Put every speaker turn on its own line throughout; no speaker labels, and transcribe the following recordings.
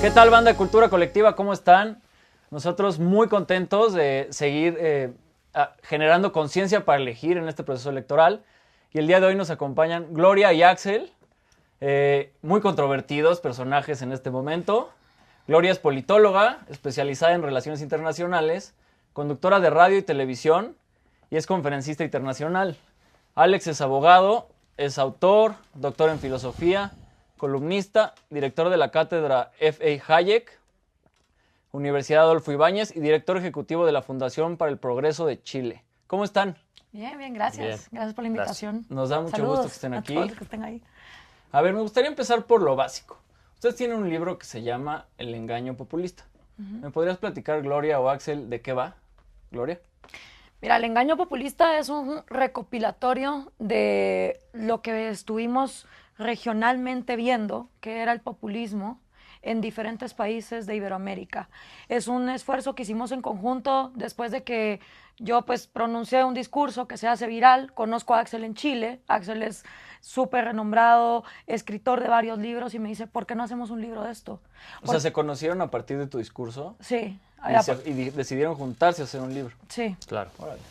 ¿Qué tal, banda de Cultura Colectiva? ¿Cómo están? Nosotros muy contentos de seguir generando conciencia para elegir en este proceso electoral. Y el día de hoy nos acompañan Gloria y Axel, muy controvertidos personajes en este momento. Gloria es politóloga, especializada en relaciones internacionales, conductora de radio y televisión y es conferencista internacional. Alex es abogado, es autor, doctor en filosofía, columnista, director de la cátedra F.A. Hayek, Universidad Adolfo Ibáñez y director ejecutivo de la Fundación para el Progreso de Chile. ¿Cómo están?
Bien, bien, gracias.
Bien.
Gracias por la invitación.
Gracias. Nos da mucho
Saludos
gusto que estén aquí.
a todos los que estén ahí.
A ver, me gustaría empezar por lo básico. Ustedes tienen un libro que se llama El engaño populista. ¿Me podrías platicar, Gloria o Axel, de qué va? Gloria.
Mira, El engaño populista es un recopilatorio de lo que estuvimos regionalmente viendo, que era el populismo en diferentes países de Iberoamérica. Es un esfuerzo que hicimos en conjunto después de que yo pues pronuncié un discurso que se hace viral. Conozco a Axel en Chile. Axel es súper renombrado, escritor de varios libros, y me dice, ¿por qué no hacemos un libro de esto?
O sea, ¿se conocieron a partir de tu discurso?
Sí.
Y decidieron juntarse a hacer un libro.
Sí.
Claro. Órale.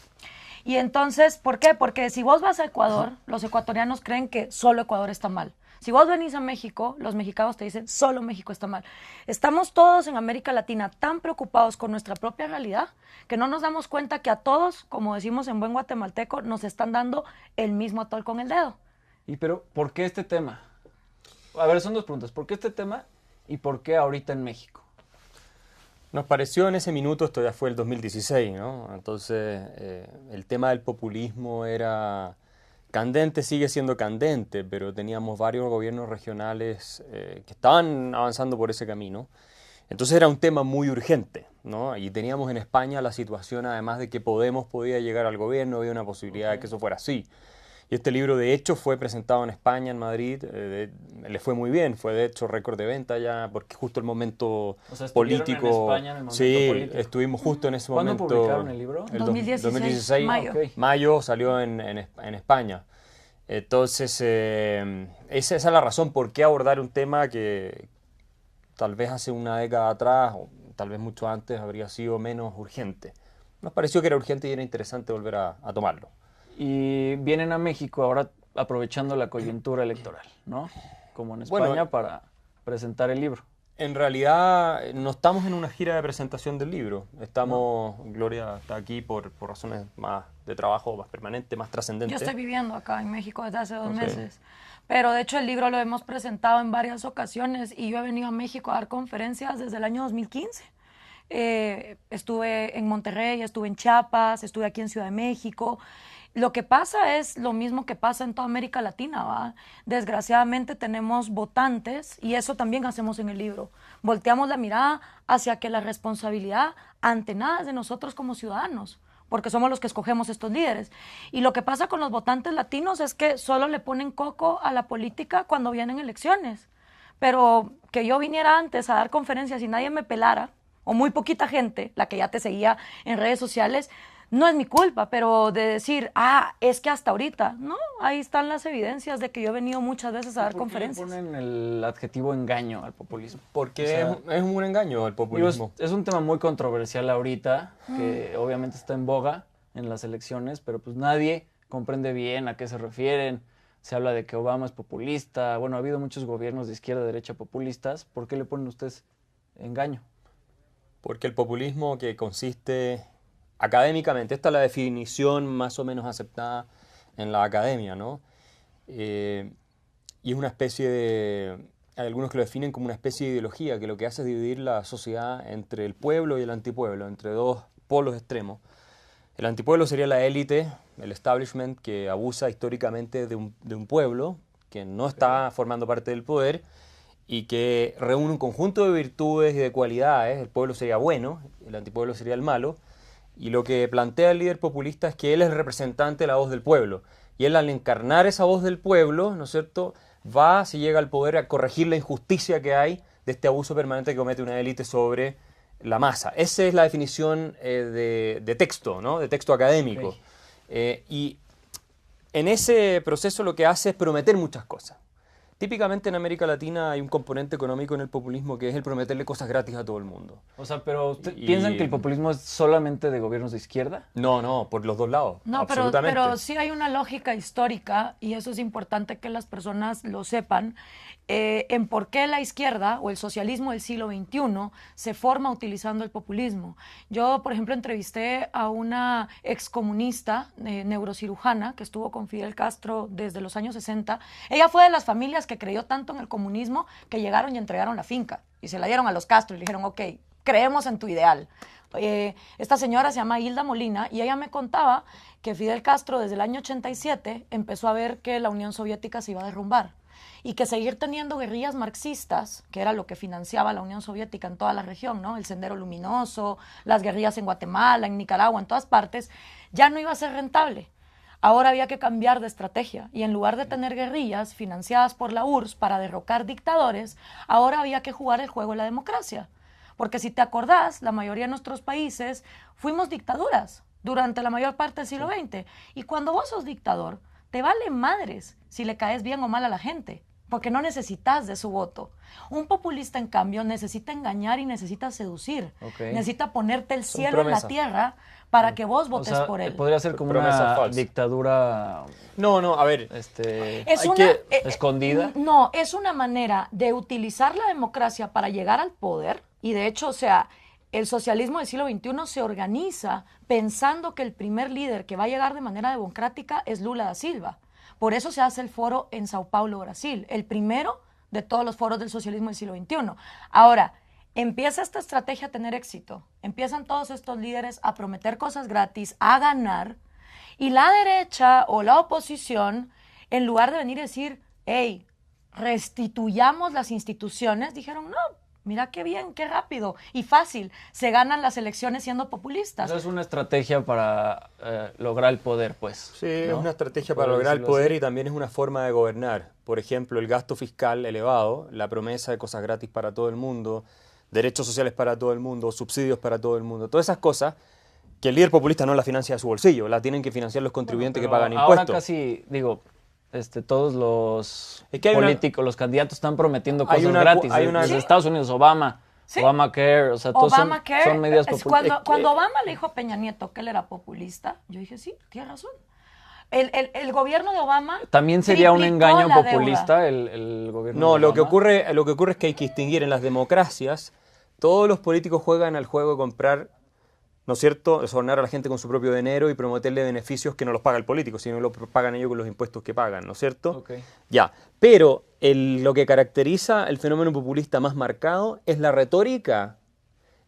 Y entonces, ¿por qué? Porque si vos vas a Ecuador, los ecuatorianos creen que solo Ecuador está mal. Si vos venís a México, los mexicanos te dicen, solo México está mal. Estamos todos en América Latina tan preocupados con nuestra propia realidad que no nos damos cuenta que a todos, como decimos en buen guatemalteco, nos están dando el mismo atol con el dedo.
Y pero, ¿por qué este tema? A ver, son dos preguntas. ¿Por qué este tema y por qué ahorita en México?
Nos pareció en ese minuto, esto ya fue el 2016, ¿no? Entonces, el tema del populismo era candente, sigue siendo candente, pero teníamos varios gobiernos regionales que estaban avanzando por ese camino. Entonces era un tema muy urgente, ¿no? Y teníamos en España la situación, además de que Podemos podía llegar al gobierno, había una posibilidad de que eso fuera así. Y este libro, de hecho, fue presentado en España, en Madrid, le fue muy bien, fue de hecho récord de venta ya, porque justo el momento político...
En España en el momento
sí,
político.
Estuvimos justo en ese
¿Cuándo
momento.
publicaron el libro?
El 2016, mayo.
Okay.
Mayo salió en España. Entonces, esa es la razón por qué abordar un tema que tal vez hace una década atrás, o tal vez mucho antes, habría sido menos urgente. Nos pareció que era urgente y era interesante volver a tomarlo.
Y vienen a México ahora aprovechando la coyuntura electoral, ¿no? Como en España, para presentar el libro.
En realidad no estamos en una gira de presentación del libro. Gloria está aquí por razones más de trabajo, más permanente, más trascendente.
Yo estoy viviendo acá en México desde hace 2 meses. Pero de hecho el libro lo hemos presentado en varias ocasiones y yo he venido a México a dar conferencias desde el año 2015. Estuve en Monterrey, estuve en Chiapas, estuve aquí en Ciudad de México. Lo que pasa es lo mismo que pasa en toda América Latina, ¿va? Desgraciadamente tenemos votantes, y eso también hacemos en el libro. Volteamos la mirada hacia que la responsabilidad ante nada es de nosotros como ciudadanos, porque somos los que escogemos estos líderes. Y lo que pasa con los votantes latinos es que solo le ponen coco a la política cuando vienen elecciones. Pero que yo viniera antes a dar conferencias y nadie me pelara, o muy poquita gente, la que ya te seguía en redes sociales, no es mi culpa, pero de decir, es que hasta ahorita, no, ahí están las evidencias de que yo he venido muchas veces a dar conferencias.
¿Por qué le ponen el adjetivo engaño al populismo?
Porque
O sea,
es un engaño el populismo.
Es un tema muy controversial ahorita, que obviamente está en boga en las elecciones, pero pues nadie comprende bien a qué se refieren. Se habla de que Obama es populista. Bueno, ha habido muchos gobiernos de izquierda y derecha populistas. ¿Por qué le ponen ustedes engaño?
Porque el populismo, que consiste académicamente, esta es la definición más o menos aceptada en la academia, ¿no? Y es una especie de... Hay algunos que lo definen como una especie de ideología que lo que hace es dividir la sociedad entre el pueblo y el antipueblo, entre dos polos extremos. El antipueblo sería la élite, el establishment, que abusa históricamente de un pueblo que no está formando parte del poder y que reúne un conjunto de virtudes y de cualidades. El pueblo sería bueno, el antipueblo sería el malo. Y lo que plantea el líder populista es que él es el representante de la voz del pueblo. Y él, al encarnar esa voz del pueblo, ¿no es cierto?, va, si llega al poder, a corregir la injusticia que hay de este abuso permanente que comete una élite sobre la masa. Esa es la definición de texto, ¿no?, de texto académico.
Okay.
Y en ese proceso lo que hace es prometer muchas cosas. Típicamente en América Latina hay un componente económico en el populismo que es el prometerle cosas gratis a todo el mundo.
O sea, pero ¿piensan que el populismo es solamente de gobiernos de izquierda?
No, por los dos lados.
No,
absolutamente.
pero sí hay una lógica histórica y eso es importante que las personas lo sepan en por qué la izquierda o el socialismo del siglo XXI se forma utilizando el populismo. Yo, por ejemplo, entrevisté a una excomunista neurocirujana que estuvo con Fidel Castro desde los años 60. Ella fue de las familias que creyó tanto en el comunismo que llegaron y entregaron la finca y se la dieron a los Castro y le dijeron, ok, creemos en tu ideal. Esta señora se llama Hilda Molina y ella me contaba que Fidel Castro desde el año 87 empezó a ver que la Unión Soviética se iba a derrumbar y que seguir teniendo guerrillas marxistas, que era lo que financiaba la Unión Soviética en toda la región, ¿no? El Sendero Luminoso, las guerrillas en Guatemala, en Nicaragua, en todas partes, ya no iba a ser rentable. Ahora había que cambiar de estrategia y en lugar de tener guerrillas financiadas por la URSS para derrocar dictadores, ahora había que jugar el juego de la democracia. Porque si te acordás, la mayoría de nuestros países fuimos dictaduras durante la mayor parte del siglo XX. Y cuando vos sos dictador, te vale madres si le caes bien o mal a la gente, porque no necesitas de su voto. Un populista, en cambio, necesita engañar y necesita seducir. Necesita ponerte el cielo en la tierra para que vos votes por él.
Podría ser como una dictadura...
No, a ver...
escondida.
No, es una manera de utilizar la democracia para llegar al poder. Y de hecho, o sea, el socialismo del siglo XXI se organiza pensando que el primer líder que va a llegar de manera democrática es Lula da Silva. Por eso se hace el foro en Sao Paulo, Brasil, el primero de todos los foros del socialismo del siglo XXI. Ahora, empieza esta estrategia a tener éxito. Empiezan todos estos líderes a prometer cosas gratis, a ganar, y la derecha o la oposición, en lugar de venir y decir, hey, restituyamos las instituciones, dijeron, no, mira qué bien, qué rápido y fácil. Se ganan las elecciones siendo populistas.
Esa es una estrategia para lograr el poder, pues.
Sí, ¿no? Es una estrategia para lograr el poder y también es una forma de gobernar. Por ejemplo, el gasto fiscal elevado, la promesa de cosas gratis para todo el mundo, derechos sociales para todo el mundo, subsidios para todo el mundo. Todas esas cosas que el líder populista no la financia de su bolsillo, la tienen que financiar los contribuyentes que pagan impuestos.
Ahora casi, digo... todos los políticos, los candidatos están prometiendo cosas gratis. Desde Estados Unidos, Obama, ¿sí? Obamacare, o sea, todos son medidas populistas.
Cuando Obama le dijo a Peña Nieto que él era populista, yo dije, sí, tiene razón. El gobierno de Obama
también sería un engaño populista el gobierno de Obama.
Lo que ocurre es que hay que distinguir en las democracias. Todos los políticos juegan al juego de comprar, ¿no es cierto?, sobornar a la gente con su propio dinero y prometerle beneficios que no los paga el político, sino los pagan ellos con los impuestos que pagan, ¿no es cierto? Ya, pero lo que caracteriza el fenómeno populista más marcado es la retórica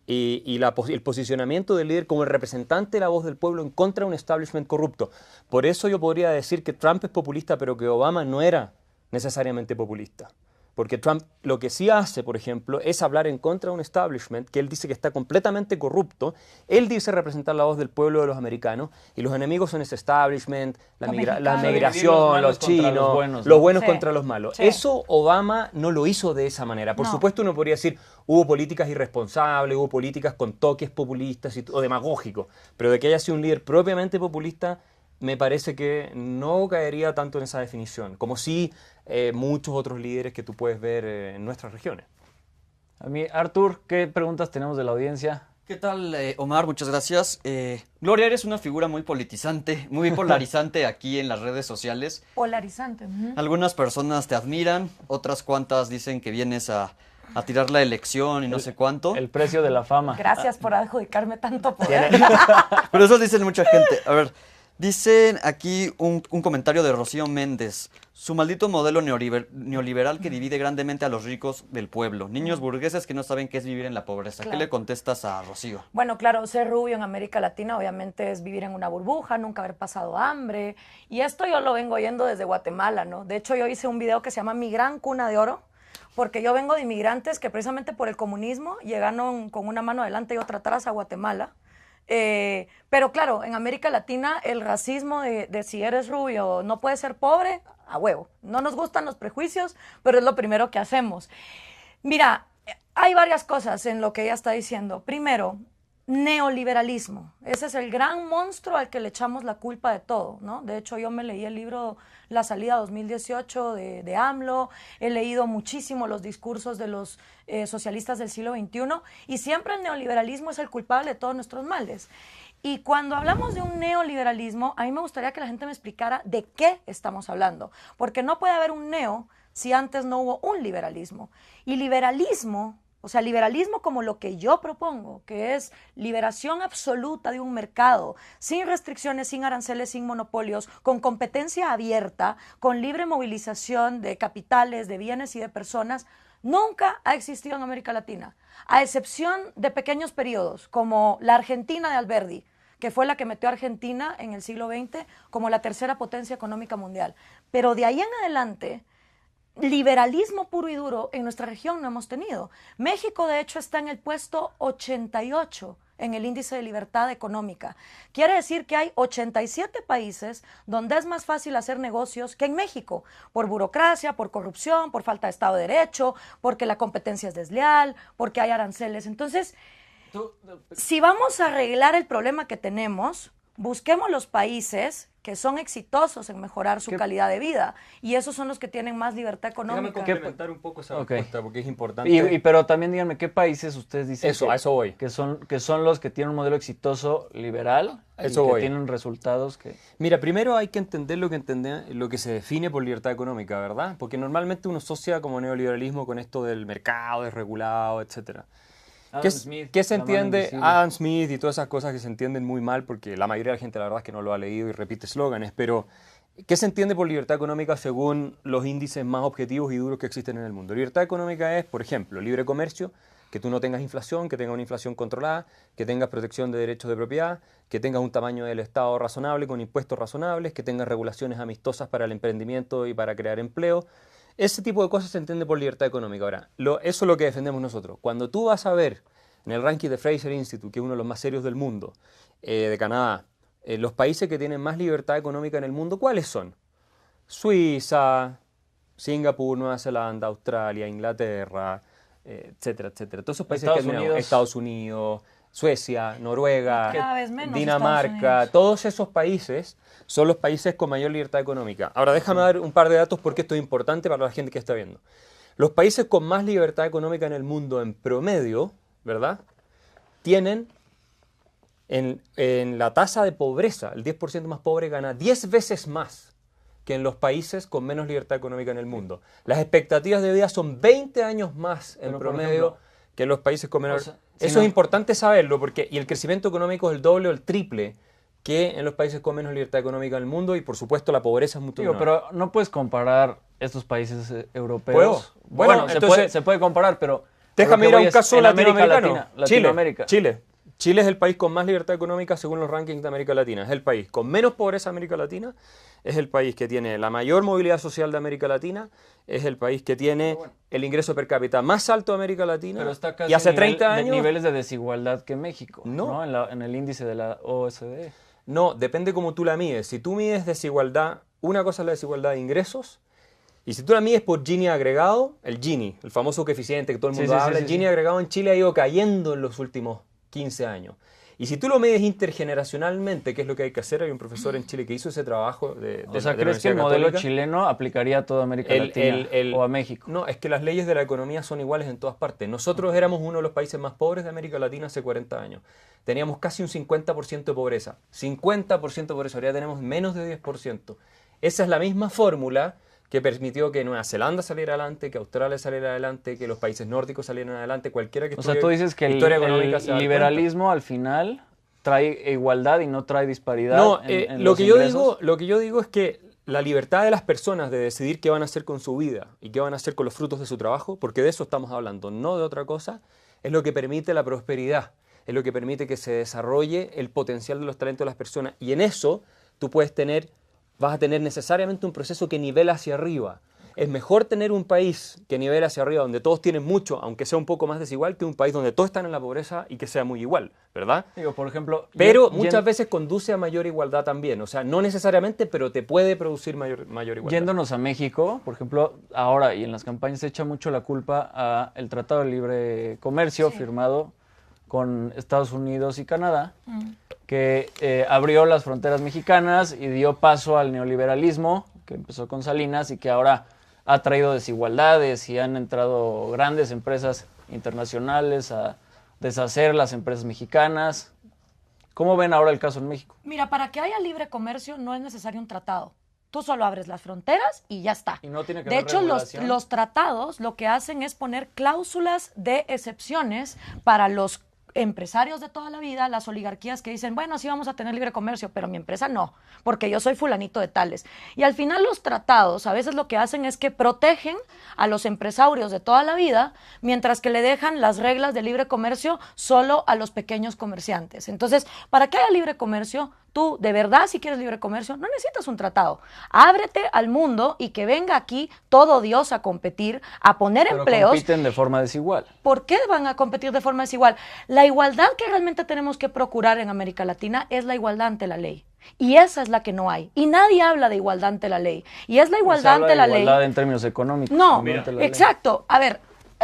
y el posicionamiento del líder como el representante de la voz del pueblo en contra de un establishment corrupto. Por eso yo podría decir que Trump es populista, pero que Obama no era necesariamente populista. Porque Trump lo que sí hace, por ejemplo, es hablar en contra de un establishment que él dice que está completamente corrupto. Él dice representar la voz del pueblo de los americanos y los enemigos son ese establishment, la migración, los chinos, los buenos contra los malos. Sí. Eso Obama no lo hizo de esa manera. Por supuesto uno podría decir, hubo políticas irresponsables, hubo políticas con toques populistas o demagógicos, pero de que haya sido un líder propiamente populista, me parece que no caería tanto en esa definición, como sí muchos otros líderes que tú puedes ver en nuestras regiones.
A mí, Artur, ¿qué preguntas tenemos de la audiencia?
¿Qué tal, Omar? Muchas gracias. Gloria, eres una figura muy politizante, muy polarizante aquí en las redes sociales.
Polarizante.
Algunas personas te admiran, otras cuantas dicen que vienes a tirar la elección y no sé cuánto.
El precio de la fama.
Gracias por adjudicarme tanto poder.
Pero eso dicen mucha gente. A ver, dicen aquí un comentario de Rocío Méndez. Su maldito modelo neoliberal que divide grandemente a los ricos del pueblo. Niños burgueses que no saben qué es vivir en la pobreza. Claro. ¿Qué le contestas a Rocío?
Bueno, claro, ser rubio en América Latina obviamente es vivir en una burbuja, nunca haber pasado hambre. Y esto yo lo vengo oyendo desde Guatemala, ¿no? De hecho, yo hice un video que se llama Mi Gran Cuna de Oro, porque yo vengo de inmigrantes que precisamente por el comunismo llegaron con una mano adelante y otra atrás a Guatemala. Pero claro, en América Latina el racismo de si eres rubio no puedes ser pobre, a huevo. No nos gustan los prejuicios, pero es lo primero que hacemos. Mira, hay varias cosas en lo que ella está diciendo. Primero, Neoliberalismo. Ese es el gran monstruo al que le echamos la culpa de todo, ¿no? De hecho, yo me leí el libro La Salida 2018 de AMLO, he leído muchísimo los discursos de los socialistas del siglo XXI y siempre el neoliberalismo es el culpable de todos nuestros males. Y cuando hablamos de un neoliberalismo, a mí me gustaría que la gente me explicara de qué estamos hablando, porque no puede haber un neo si antes no hubo un liberalismo. Y liberalismo... O sea, liberalismo como lo que yo propongo, que es liberación absoluta de un mercado, sin restricciones, sin aranceles, sin monopolios, con competencia abierta, con libre movilización de capitales, de bienes y de personas, nunca ha existido en América Latina, a excepción de pequeños periodos, como la Argentina de Alberdi, que fue la que metió a Argentina en el siglo XX como la tercera potencia económica mundial. Pero de ahí en adelante... liberalismo puro y duro en nuestra región no hemos tenido. México, de hecho, está en el puesto 88 en el índice de libertad económica. Quiere decir que hay 87 países donde es más fácil hacer negocios que en México, por burocracia, por corrupción, por falta de Estado de Derecho, porque la competencia es desleal, porque hay aranceles. Entonces, si vamos a arreglar el problema que tenemos, busquemos los países que son exitosos en mejorar su calidad de vida y esos son los que tienen más libertad económica.
Déjame complementar un poco esa respuesta porque es importante.
Pero también díganme, ¿qué países ustedes dicen
a eso voy.
Que son los que tienen un modelo exitoso liberal
eso
y que
voy.
tienen resultados que...
Mira, primero hay que entender lo que se define por libertad económica, ¿verdad? Porque normalmente uno asocia como neoliberalismo con esto del mercado desregulado, etcétera. ¿Qué se entiende? Adam Smith y todas esas cosas que se entienden muy mal porque la mayoría de la gente la verdad es que no lo ha leído y repite eslóganes, pero ¿qué se entiende por libertad económica según los índices más objetivos y duros que existen en el mundo? Libertad económica es, por ejemplo, libre comercio, que tú no tengas inflación, que tengas una inflación controlada, que tengas protección de derechos de propiedad, que tengas un tamaño del Estado razonable con impuestos razonables, que tengas regulaciones amistosas para el emprendimiento y para crear empleo. Ese tipo de cosas se entiende por libertad económica. Ahora, eso es lo que defendemos nosotros. Cuando tú vas a ver en el ranking de Fraser Institute, que es uno de los más serios del mundo, de Canadá, los países que tienen más libertad económica en el mundo, ¿cuáles son? Suiza, Singapur, Nueva Zelanda, Australia, Inglaterra, etcétera, etcétera. Todos esos países Estados Unidos, Suecia, Noruega, Dinamarca, todos esos países son los países con mayor libertad económica. Ahora déjame dar un par de datos porque esto es importante para la gente que está viendo. Los países con más libertad económica en el mundo en promedio, ¿verdad? Tienen en la tasa de pobreza, el 10% más pobre gana 10 veces más que en los países con menos libertad económica en el mundo. Las expectativas de vida son 20 años más en promedio que en los países con menos... Eso es importante saberlo porque y el crecimiento económico es el doble o el triple que en los países con menos libertad económica en el mundo y por supuesto la pobreza es mucho menor.
Pero no puedes comparar estos países europeos.
¿Puedo?
Bueno, entonces, se puede comparar, pero...
Déjame ir a un caso latinoamericano.
Latinoamérica.
Chile es el país con más libertad económica según los rankings de América Latina. Es el país con menos pobreza de América Latina. Es el país que tiene la mayor movilidad social de América Latina. Es el país que tiene el ingreso per cápita más alto de América Latina.
Pero está casi
y hace 30 años...
niveles de desigualdad que México, ¿no? En el índice de la OSD.
No, depende cómo tú la mides. Si tú mides desigualdad, una cosa es la desigualdad de ingresos. Y si tú la mides por Gini agregado, el Gini, el famoso coeficiente que todo el mundo habla, el Gini agregado en Chile ha ido cayendo en los últimos 15 años. Y si tú lo mides intergeneracionalmente, que es lo que hay que hacer, hay un profesor en Chile que hizo ese trabajo
O sea, ¿crees que el modelo chileno aplicaría a toda América Latina o a México?
No, es que las leyes de la economía son iguales en todas partes. Nosotros éramos uno de los países más pobres de América Latina hace 40 años. Teníamos casi un 50% de pobreza. 50% de pobreza, ahora ya tenemos menos de 10%. Esa es la misma fórmula que permitió que Nueva Zelanda saliera adelante, que Australia saliera adelante, que los países nórdicos salieran adelante, cualquiera que
estudie. O sea, tú dices que el liberalismo al final trae igualdad y no trae disparidad.
No,
en
lo
los
que
ingresos.
yo digo es que la libertad de las personas de decidir qué van a hacer con su vida y qué van a hacer con los frutos de su trabajo, porque de eso estamos hablando, no de otra cosa, es lo que permite la prosperidad, es lo que permite que se desarrolle el potencial de los talentos de las personas y en eso tú vas a tener necesariamente un proceso que nivela hacia arriba. Es mejor tener un país que nivela hacia arriba, donde todos tienen mucho, aunque sea un poco más desigual, que un país donde todos están en la pobreza y que sea muy igual, ¿verdad?
Digo, por ejemplo...
Pero muchas veces conduce a mayor igualdad también. O sea, no necesariamente, pero te puede producir mayor igualdad.
Yéndonos a México, por ejemplo, ahora y en las campañas se echa mucho la culpa al Tratado de Libre Comercio firmado con Estados Unidos y Canadá, que abrió las fronteras mexicanas y dio paso al neoliberalismo, que empezó con Salinas y que ahora ha traído desigualdades y han entrado grandes empresas internacionales a deshacer las empresas mexicanas. ¿Cómo ven ahora el caso en México?
Mira, para que haya libre comercio no es necesario un tratado. Tú solo abres las fronteras y ya está.
Y no tiene que
de
haber
hecho,
regulación.
los tratados lo que hacen es poner cláusulas de excepciones para los empresarios de toda la vida, las oligarquías que dicen, bueno, sí vamos a tener libre comercio, pero mi empresa no, porque yo soy fulanito de tales. Y al final los tratados a veces lo que hacen es que protegen a los empresarios de toda la vida, mientras que le dejan las reglas de libre comercio solo a los pequeños comerciantes. Entonces, para que haya libre comercio, tú, de verdad, si quieres libre comercio, no necesitas un tratado. Ábrete al mundo y que venga aquí todo Dios a competir, a poner
Pero
empleos.
compiten de forma desigual.
¿Por qué van a competir de forma desigual? La igualdad que realmente tenemos que procurar en América Latina es la igualdad ante la ley. Y esa es la que no hay. Y nadie habla de igualdad ante la ley. Y es la igualdad ante la ley.
Igualdad en términos económicos.
No,
ante la ley.
exacto. A ver,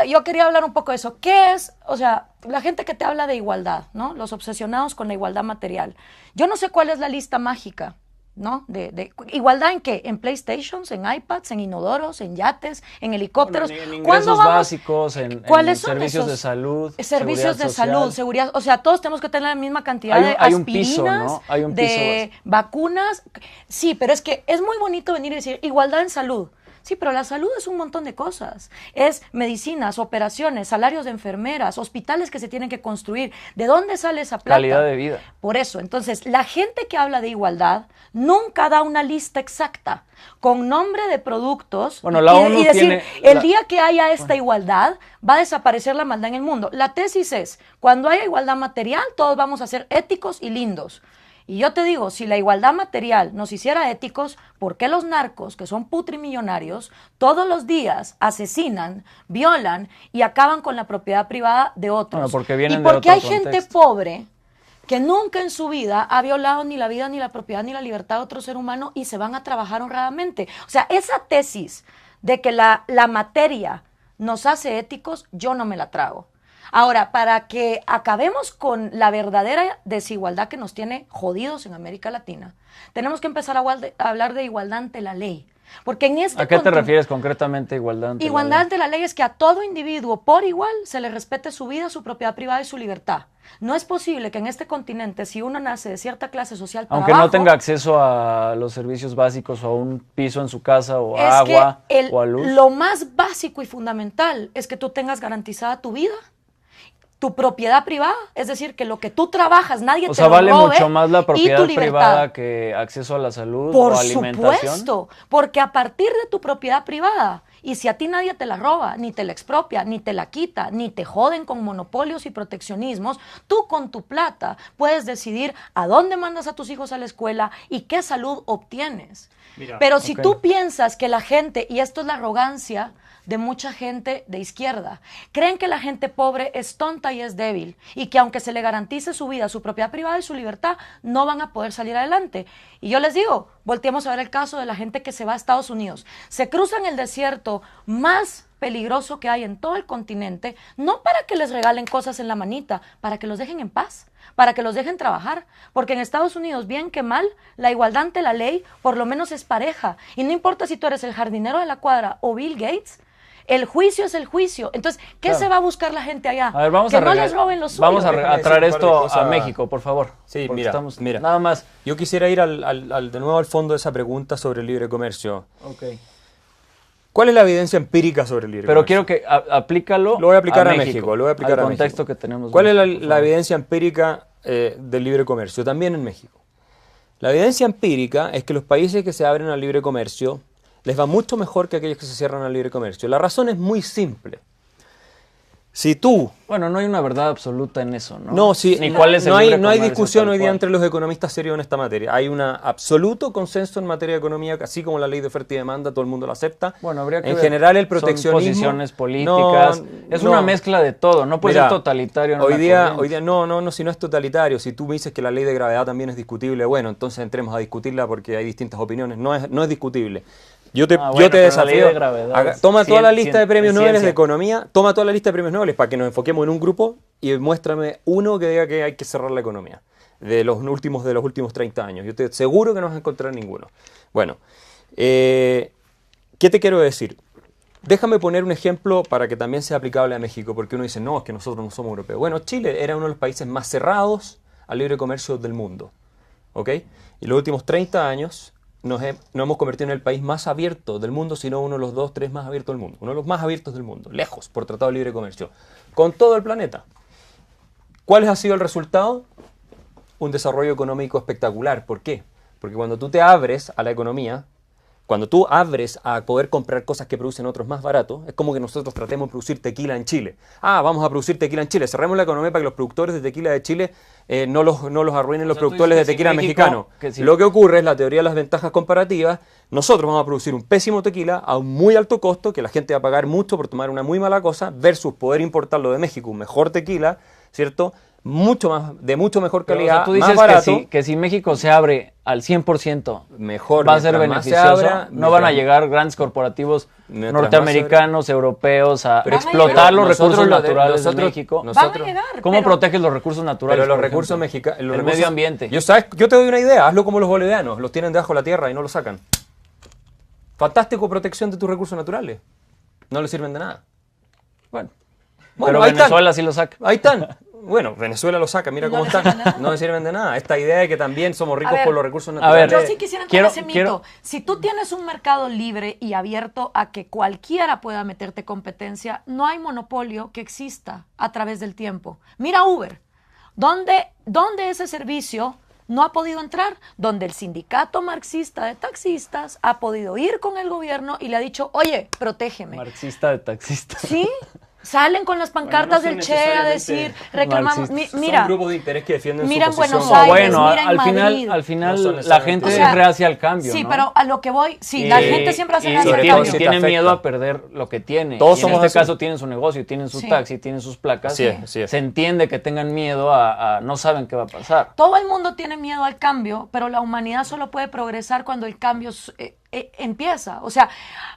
yo quería hablar un poco de eso. ¿Qué es? O sea, la gente que te habla de igualdad, ¿no? Los obsesionados con la igualdad material. Yo no sé cuál es la lista mágica, ¿no? De igualdad en qué, en PlayStations, en iPads, en inodoros, en yates, en helicópteros.
Bueno, en
¿Cuándo
ingresos
vamos?
básicos, en
¿Cuáles son
servicios
esos?
de salud,
Servicios de
seguridad social.
salud, seguridad, o sea, todos tenemos que tener la misma cantidad de
Hay un
aspirinas,
piso, ¿no? Hay un piso
de
básico.
vacunas. Sí, pero es que es muy bonito venir y decir igualdad en salud. Sí, pero la salud es un montón de cosas. Es medicinas, operaciones, salarios de enfermeras, hospitales que se tienen que construir. ¿De dónde sale esa plata?
Calidad de vida.
Por eso, entonces, la gente que habla de igualdad nunca da una lista exacta con nombre de productos
Bueno, la ONU
y decir,
tiene
el
la-
día que haya esta igualdad, va a desaparecer la maldad en el mundo. La tesis es, cuando haya igualdad material, todos vamos a ser éticos y lindos. Y yo te digo, si la igualdad material nos hiciera éticos, ¿por qué los narcos, que son putrimillonarios, todos los días asesinan, violan y acaban con la propiedad privada de otros?
Bueno, porque vienen
y
de
porque
otro
hay gente
contexto.
pobre que nunca en su vida ha violado ni la vida, ni la propiedad, ni la libertad de otro ser humano y se van a trabajar honradamente. O sea, esa tesis de que la materia nos hace éticos, yo no me la trago. Ahora, para que acabemos con la verdadera desigualdad que nos tiene jodidos en América Latina, tenemos que empezar a hablar de igualdad ante la ley. Porque en este
¿A qué te
continente-
refieres concretamente igualdad ante
Igualdad
la ley?
ante la ley es que a todo individuo por igual se le respete su vida, su propiedad privada y su libertad. No es posible que en este continente, si uno nace de cierta clase social para
Aunque
abajo,
no tenga acceso a los servicios básicos o a un piso en su casa o
es
a agua
que
o a luz.
lo más básico y fundamental es que tú tengas garantizada tu vida, tu propiedad privada, es decir, que lo que tú trabajas nadie
O
te
sea,
lo
vale
robe,
mucho más la
y
propiedad
tu libertad.
privada que acceso a la salud
Por
o alimentación.
supuesto, porque a partir de tu propiedad privada, y si a ti nadie te la roba, ni te la expropia, ni te la quita, ni te joden con monopolios y proteccionismos, tú con tu plata puedes decidir a dónde mandas a tus hijos a la escuela y qué salud obtienes. Pero si
Ok.
tú piensas que la gente, y esto es la arrogancia de mucha gente de izquierda, creen que la gente pobre es tonta y es débil y que aunque se le garantice su vida, su propiedad privada y su libertad, no van a poder salir adelante. Y yo les digo, volteemos a ver el caso de la gente que se va a Estados Unidos. Se cruzan el desierto más peligroso que hay en todo el continente, no para que les regalen cosas en la manita, para que los dejen en paz, para que los dejen trabajar, porque en Estados Unidos, bien que mal, la igualdad ante la ley por lo menos es pareja, y no importa si tú eres el jardinero de la cuadra o Bill Gates, el juicio es el juicio. Entonces, ¿qué
Claro.
se va a buscar la gente allá?
A ver, vamos
que
a
no
regre-
les roben los suyos.
Vamos a
Déjame
traer
decir un par de
esto
cosas.
a México, por favor.
Sí,
porque
mira,
estamos
mira.
nada más.
Yo quisiera ir de nuevo al fondo de esa pregunta sobre el libre comercio.
Ok.
¿Cuál es la evidencia empírica sobre el libre
Pero
comercio?
quiero que aplícalo.
Lo voy a aplicar a México, lo voy a aplicar
al
a
contexto
México.
que tenemos.
¿Cuál es
en México, por
la
favor?
evidencia empírica del libre comercio? También en México. La evidencia empírica es que los países que se abren al libre comercio les va mucho mejor que aquellos que se cierran al libre comercio. La razón es muy simple. Si tú...
Bueno, no hay una verdad absoluta en eso, ¿no?
No, sí,
Ni cuál es el
no hay
libre comercio,
discusión
tal
hoy día
cual.
entre los economistas serios en esta materia. Hay un absoluto consenso en materia de economía, así como la ley de oferta y demanda, todo el mundo lo acepta.
Bueno, habría que
en
ver.
general el
Son
proteccionismo...
posiciones políticas. Es una mezcla de todo. No puede
Mira,
ser totalitario. En
hoy
una
día,
corriente.
no, si no es totalitario, si tú me dices que la ley de gravedad también es discutible, bueno, entonces entremos a discutirla porque hay distintas opiniones. No es discutible. Yo te
Bueno, pero la ley
desafío.
de gravedad,
Toma toda la lista de
es
premios Nobel de
ciencia.
economía, toma toda la lista de premios Nobel para que nos enfoquemos en un grupo y muéstrame uno que diga que hay que cerrar la economía de los últimos 30 años. Yo te seguro que no vas a encontrar ninguno. Bueno, ¿qué te quiero decir? Déjame poner un ejemplo para que también sea aplicable a México, porque uno dice, no, es que nosotros no somos europeos. Bueno, Chile era uno de los países más cerrados al libre comercio del mundo, ¿ok? Y los últimos 30 años nos hemos convertido en el país más abierto del mundo, sino uno de los 2, 3 más abiertos del mundo. Uno de los más abiertos del mundo, lejos, por tratado de libre comercio, con todo el planeta. ¿Cuál ha sido el resultado? Un desarrollo económico espectacular. ¿Por qué? Porque cuando tú te abres a la economía, cuando tú abres a poder comprar cosas que producen otros más baratos, es como que nosotros tratemos de producir tequila en Chile. Ah, vamos a producir tequila en Chile. Cerremos la economía para que los productores de tequila de Chile no los arruinen los
O sea, tú
productores de
dices que
tequila
si México-
mexicanos.
que si-
Lo que ocurre es la teoría de las ventajas comparativas. Nosotros vamos a producir un pésimo tequila a un muy alto costo, que la gente va a pagar mucho por tomar una muy mala cosa, versus poder importarlo de México, un mejor tequila, ¿cierto? De mucho mejor
Pero, o
calidad,
sea, tú
más
dices
barato.
que si México se abre al 100%,
Mejor,
va a ser
mientras más se
beneficioso.
abra,
No van a
mientras-
llegar grandes corporativos
Mientras más
norteamericanos, europeos a
Pero-
explotar
pero
los recursos
nosotros
naturales de
nosotros-
México.
Van a
nosotros-
llegar.
¿Cómo
pero-
proteges los recursos naturales?
Pero los
por
recursos
ejemplo?
mexicanos.
El medio ambiente.
Yo te doy una idea, hazlo como los bolivianos, los tienen debajo de la tierra y no los sacan. Fantástico protección de tus recursos naturales. No les sirven de nada.
Bueno,
Bueno,
pero
ahí
Venezuela
están.
sí lo saca.
Ahí están. Bueno, Venezuela lo saca, mira
No
cómo
les
están.
sirven de nada.
No les sirven de nada. Esta idea de que también somos ricos
ver,
por los recursos
a ver,
naturales.
Yo sí quisiera entrar
Quiero-
a ese mito.
quiero-
Si tú tienes un mercado libre y abierto a que cualquiera pueda meterte competencia, no hay monopolio que exista a través del tiempo. Mira Uber. ¿Dónde ese servicio no ha podido entrar? Donde el sindicato marxista de taxistas ha podido ir con el gobierno y le ha dicho, oye, protégeme.
Marxista de taxista.
¿Sí? Salen con las pancartas
Bueno, no
del
son
Che a
necesariamente
decir, reclamamos.
marxistas.
Son
Mira,
grupos de interés que defienden
mira en
su posición.
Buenos
No,
Aires,
bueno,
mira en
al
Madrid.
final
No son
la
necesariamente-
gente
O
es
sea,
reacia al cambio,
sí,
¿no?
pero a lo que voy, sí, la gente siempre hace
y
reacia al
sobre
tiene,
todo
cambio.
si te
tiene
afecta.
miedo a perder lo que tiene.
Todos
y en
somos
este
así.
caso tienen su negocio, tienen su
Sí.
taxi, tienen sus placas.
Así es, así es.
Se entiende que tengan miedo a no saben qué va a pasar.
Todo el mundo tiene miedo al cambio, pero la humanidad solo puede progresar cuando el cambio empieza. O sea,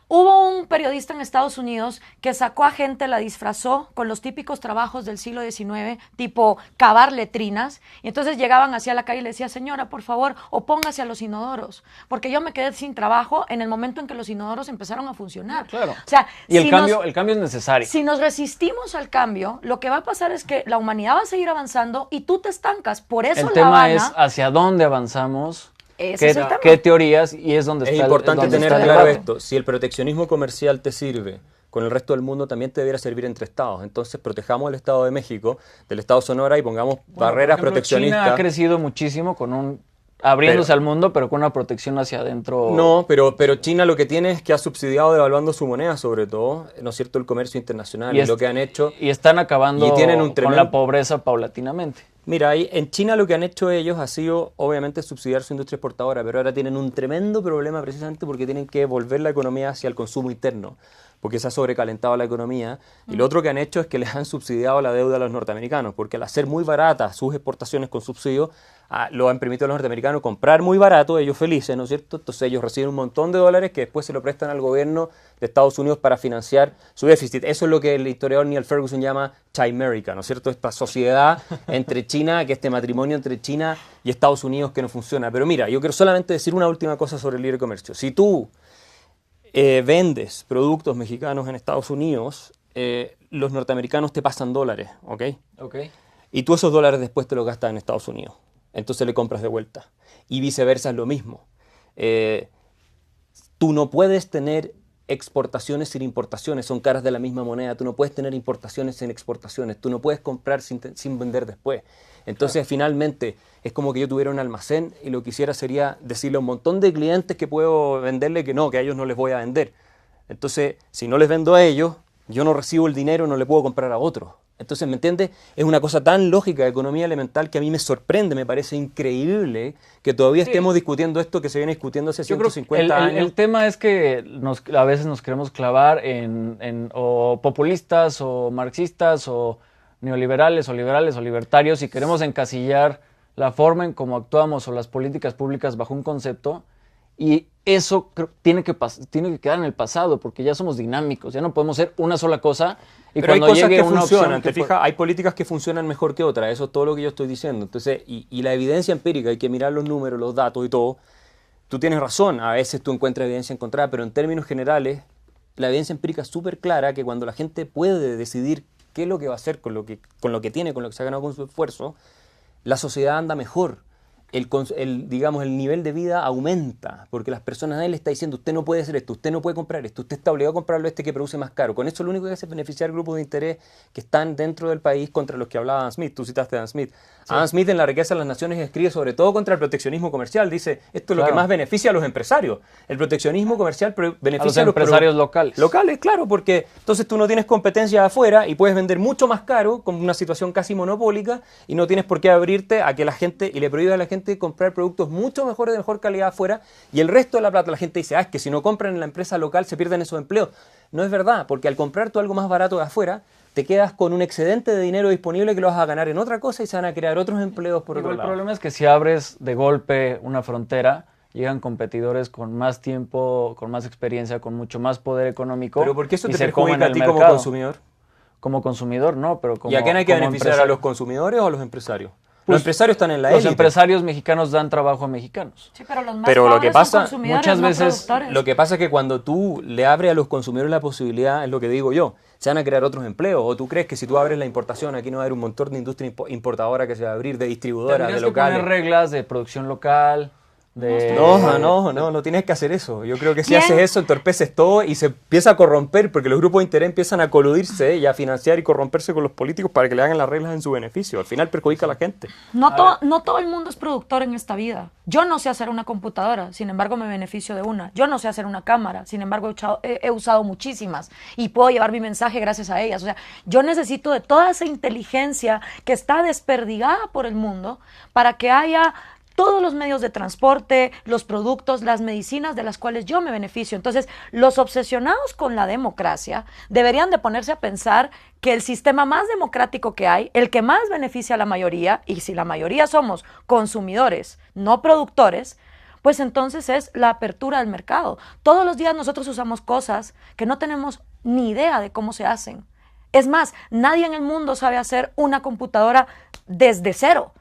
hubo un periodista en Estados Unidos que sacó a gente, la disfrazó con los típicos trabajos del siglo XIX, tipo cavar letrinas, y entonces llegaban hacia la calle y le decía, señora, por favor, opóngase a los inodoros, porque yo me quedé sin trabajo en el momento en que los inodoros empezaron a funcionar.
Claro.
O sea,
Y el
si
cambio,
nos-
el cambio es necesario.
Si nos resistimos al cambio, lo que va a pasar es que la humanidad va a seguir avanzando y tú te estancas. Por eso
El
La
tema
Habana,
es hacia dónde avanzamos,
Ese es el tema.
qué teorías, y es donde
Es
está el-
importante
donde
tener
está el
claro
debate.
esto. Si el proteccionismo comercial te sirve con el resto del mundo, también te debería servir entre estados. Entonces, protejamos el Estado de México, del Estado Sonora y pongamos
Bueno,
barreras
por ejemplo,
proteccionistas.
China ha crecido muchísimo abriéndose
Pero-
al mundo, pero con una protección hacia adentro.
No, pero China lo que tiene es que ha subsidiado devaluando su moneda, sobre todo, ¿no es cierto?, el comercio internacional. Y,
es-
lo que han hecho...
Y están acabando
Y tienen un
con
tremendo-
la pobreza paulatinamente.
Mira, en China lo que han hecho ellos ha sido, obviamente, subsidiar su industria exportadora, pero ahora tienen un tremendo problema precisamente porque tienen que volver la economía hacia el consumo interno, porque se ha sobrecalentado la economía. Y lo otro que han hecho es que les han subsidiado la deuda a los norteamericanos, porque al hacer muy baratas sus exportaciones con subsidio, lo han permitido a los norteamericanos comprar muy barato, ellos felices, ¿no es cierto? Entonces ellos reciben un montón de dólares que después se lo prestan al gobierno de Estados Unidos para financiar su déficit. Eso es lo que el historiador Neil Ferguson llama Chimerica, ¿no es cierto? Esta sociedad entre China, que este matrimonio entre China y Estados Unidos que no funciona. Pero mira, yo quiero solamente decir una última cosa sobre el libre comercio. Si tú vendes productos mexicanos en Estados Unidos, los norteamericanos te pasan dólares, ¿ok?
Ok.
Y tú esos dólares después te los gastas en Estados Unidos. Entonces le compras de vuelta. Y viceversa es lo mismo. Tú no puedes tener exportaciones sin importaciones, son caras de la misma moneda. Tú no puedes tener importaciones sin exportaciones. Tú no puedes comprar sin vender después. Entonces, finalmente, es como que yo tuviera un almacén y lo que hiciera sería decirle a un montón de clientes que puedo venderle que no, que a ellos no les voy a vender. Entonces, si no les vendo a ellos, yo no recibo el dinero, no le puedo comprar a otros. Entonces, ¿me entiendes? Es una cosa tan lógica de economía elemental que a mí me sorprende, me parece increíble que todavía estemos discutiendo esto que se viene discutiendo hace
Yo creo que
150 años.
el tema es que a veces nos queremos clavar en o populistas o marxistas o neoliberales o liberales o libertarios y queremos encasillar la forma en cómo actuamos o las políticas públicas bajo un concepto Y eso tiene que quedar en el pasado, porque ya somos dinámicos, ya no podemos ser una sola cosa. Y
Pero hay
cuando
cosas
llegue
que
una
funcionan,
opción
te fijas, hay políticas que funcionan mejor que otras, eso es todo lo que yo estoy diciendo. Entonces, y la evidencia empírica, hay que mirar los números, los datos y todo. Tú tienes razón, a veces tú encuentras evidencia encontrada, pero en términos generales, la evidencia empírica es súper clara que cuando la gente puede decidir qué es lo que va a hacer con lo que tiene, con lo que se ha ganado con su esfuerzo, la sociedad anda mejor. Digamos, el nivel de vida aumenta, porque las personas a él le está diciendo, usted no puede hacer esto, usted no puede comprar esto, usted está obligado a comprarlo que produce más caro. Con eso lo único que hace es beneficiar grupos de interés que están dentro del país contra los que hablaba Adam Smith. Tú citaste a Adam Smith. Sí. Adam Smith en La riqueza de las naciones escribe sobre todo contra el proteccionismo comercial. Dice, esto es lo que más beneficia a los empresarios. El proteccionismo comercial beneficia
a los empresarios locales.
Locales, claro, porque entonces tú no tienes competencia afuera y puedes vender mucho más caro con una situación casi monopólica y no tienes por qué abrirte a que la gente, y le prohíbe a la gente comprar productos mucho mejores, de mejor calidad afuera, y el resto de la plata la gente dice, es que si no compran en la empresa local se pierden esos empleos. No es verdad, porque al comprar tú algo más barato de afuera, te quedas con un excedente de dinero disponible que lo vas a ganar en otra cosa y se van a crear otros empleos por otro lado.
El problema es que si abres de golpe una frontera, llegan competidores con más tiempo, con más experiencia, con mucho más poder económico.
¿Pero por qué eso
y
te
se comen
perjudica a
el
ti
mercado.
como consumidor?
Como consumidor, no, pero como
¿Y a quién hay que
como
beneficiar? ¿A los consumidores o a los empresarios? Los
Pues,
empresarios están en la
Los
élite.
empresarios mexicanos dan trabajo a mexicanos.
Sí, pero los más
Pero lo que
pobres
pasa-
son consumidores,
muchas
no
veces
productores.
Lo que pasa es que cuando tú le abres a los consumidores la posibilidad, es lo que digo yo, se van a crear otros empleos. ¿O tú crees que si tú abres la importación, aquí no va a haber un montón de industria importadora que se va a abrir, de distribuidoras,
Tendrías
de
que poner
locales?
reglas de producción local, de...
No tienes que hacer eso. Yo creo que si
¿Quién?
haces eso, entorpeces todo y se empieza a corromper, porque los grupos de interés empiezan a coludirse y a financiar y corromperse con los políticos para que le hagan las reglas en su beneficio. Al final perjudica a la gente.
No todo el mundo es productor en esta vida. Yo no sé hacer una computadora, sin embargo me beneficio de una. Yo no sé hacer una cámara, sin embargo he usado muchísimas y puedo llevar mi mensaje gracias a ellas. O sea, yo necesito de toda esa inteligencia que está desperdigada por el mundo para que haya todos los medios de transporte, los productos, las medicinas de las cuales yo me beneficio. Entonces, los obsesionados con la democracia deberían de ponerse a pensar que el sistema más democrático que hay, el que más beneficia a la mayoría, y si la mayoría somos consumidores, no productores, pues entonces es la apertura al mercado. Todos los días nosotros usamos cosas que no tenemos ni idea de cómo se hacen. Es más, nadie en el mundo sabe hacer una computadora desde cero.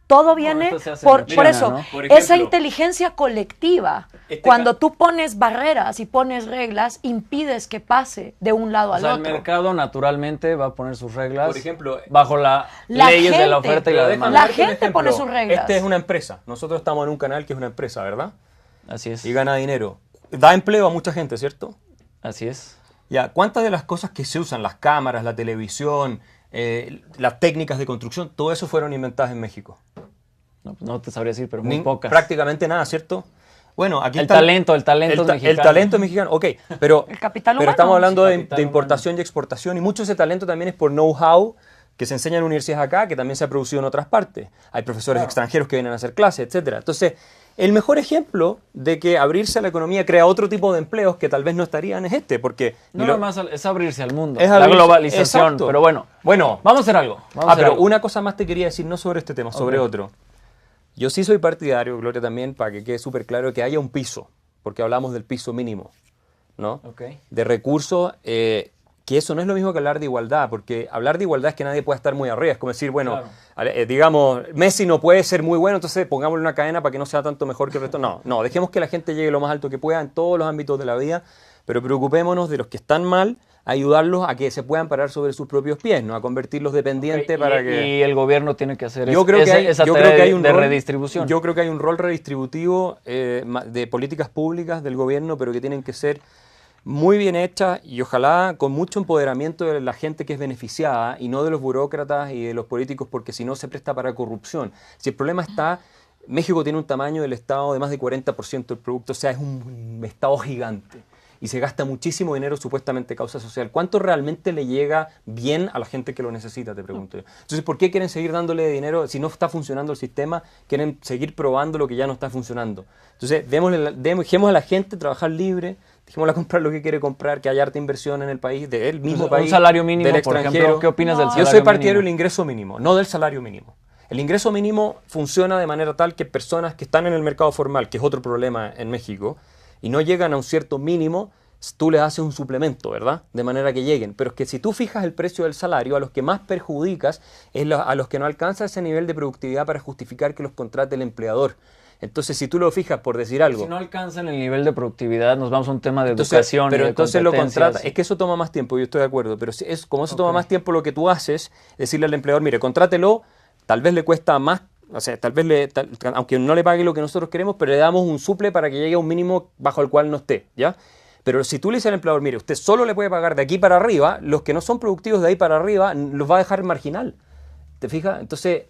Todo viene
esto se hace
por
en China,
eso,
¿no?
Por ejemplo,
esa inteligencia colectiva, cuando tú pones barreras y pones reglas, impides que pase de un lado
O
al
sea, el
otro.
mercado naturalmente va a poner sus reglas
Por ejemplo,
bajo las
la
leyes de la
gente-
oferta y la
Pero
demanda.
La
déjame darte un
gente
ejemplo.
pone sus reglas.
Esta es una empresa. Nosotros estamos en un canal que es una empresa, ¿verdad?
Así es.
Y gana dinero. Da empleo a mucha gente, ¿cierto?
Así es.
Ya, ¿cuántas de las cosas que se usan, las cámaras, la televisión, las técnicas de construcción, todo eso fueron inventadas en México?
No, pues no te sabría decir, pero muy pocas.
Prácticamente nada, ¿cierto? Bueno, aquí
El
está
talento es mexicano.
El talento es mexicano, ok, pero,
El capital
pero
humano.
estamos hablando
Sí, capital
de importación y exportación, y mucho de ese talento también es por know-how que se enseña en universidades acá, que también se ha producido en otras partes. Hay profesores extranjeros que vienen a hacer clases, etcétera. Entonces, el mejor ejemplo de que abrirse a la economía crea otro tipo de empleos que tal vez no estarían es este, porque...
No, nomás es abrirse al mundo.
Es
la
abrirse-
globalización.
exacto.
Pero bueno,
Bueno,
vamos a hacer algo. Vamos a hacer
pero
algo.
una cosa más te quería decir, no sobre este tema, sobre
Ok.
otro. Yo sí soy partidario, Gloria también, para que quede súper claro, que haya un piso, porque hablamos del piso mínimo, ¿no?
Ok.
De recursos, que eso no es lo mismo que hablar de igualdad, porque hablar de igualdad es que nadie puede estar muy arriba, es como decir, bueno, digamos, Messi no puede ser muy bueno, entonces pongámosle una cadena para que no sea tanto mejor que el resto. No, dejemos que la gente llegue lo más alto que pueda en todos los ámbitos de la vida, pero preocupémonos de los que están mal, ayudarlos a que se puedan parar sobre sus propios pies, no a convertirlos dependientes para que...
Y el gobierno tiene que hacer
Yo creo que hay,
esa
yo
tarea
creo que hay un
de
rol,
redistribución.
Yo creo que hay un rol redistributivo de políticas públicas del gobierno, pero que tienen que ser muy bien hechas y ojalá con mucho empoderamiento de la gente que es beneficiada y no de los burócratas y de los políticos, porque si no se presta para corrupción. Si el problema está, México tiene un tamaño del Estado de más de 40% del producto, o sea, es un Estado gigante. Y se gasta muchísimo dinero supuestamente causa social. ¿Cuánto realmente le llega bien a la gente que lo necesita, te pregunto yo? Entonces, ¿por qué quieren seguir dándole dinero si no está funcionando el sistema? Quieren seguir probando lo que ya no está funcionando. Entonces, dejemos a la gente trabajar libre, dejémosla comprar lo que quiere comprar, que haya harta inversión en el país, del mismo país,
un salario mínimo,
del
por
extranjero.
ejemplo, ¿qué opinas del
Yo
salario
soy partidario
mínimo?
del ingreso mínimo, no del salario mínimo. El ingreso mínimo funciona de manera tal que personas que están en el mercado formal, que es otro problema en México, y no llegan a un cierto mínimo, tú les haces un suplemento, ¿verdad? De manera que lleguen. Pero es que si tú fijas el precio del salario, a los que más perjudicas es a los que no alcanzan ese nivel de productividad para justificar que los contrate el empleador. Entonces, si tú lo fijas por decir algo...
Si no alcanzan el nivel de productividad, nos vamos a un tema de
entonces,
educación
pero
y de
entonces lo
competencias.
contrata. Es que eso toma más tiempo, yo estoy de acuerdo. Pero como eso toma más tiempo, lo que tú haces es decirle al empleador, mire, contrátelo, tal vez le cuesta más, o sea, tal vez aunque no le pague lo que nosotros queremos, pero le damos un suple para que llegue a un mínimo bajo el cual no esté, ¿ya? Pero si tú le dices al empleador, mire, usted solo le puede pagar de aquí para arriba, los que no son productivos de ahí para arriba los va a dejar marginal. ¿Te fijas? Entonces,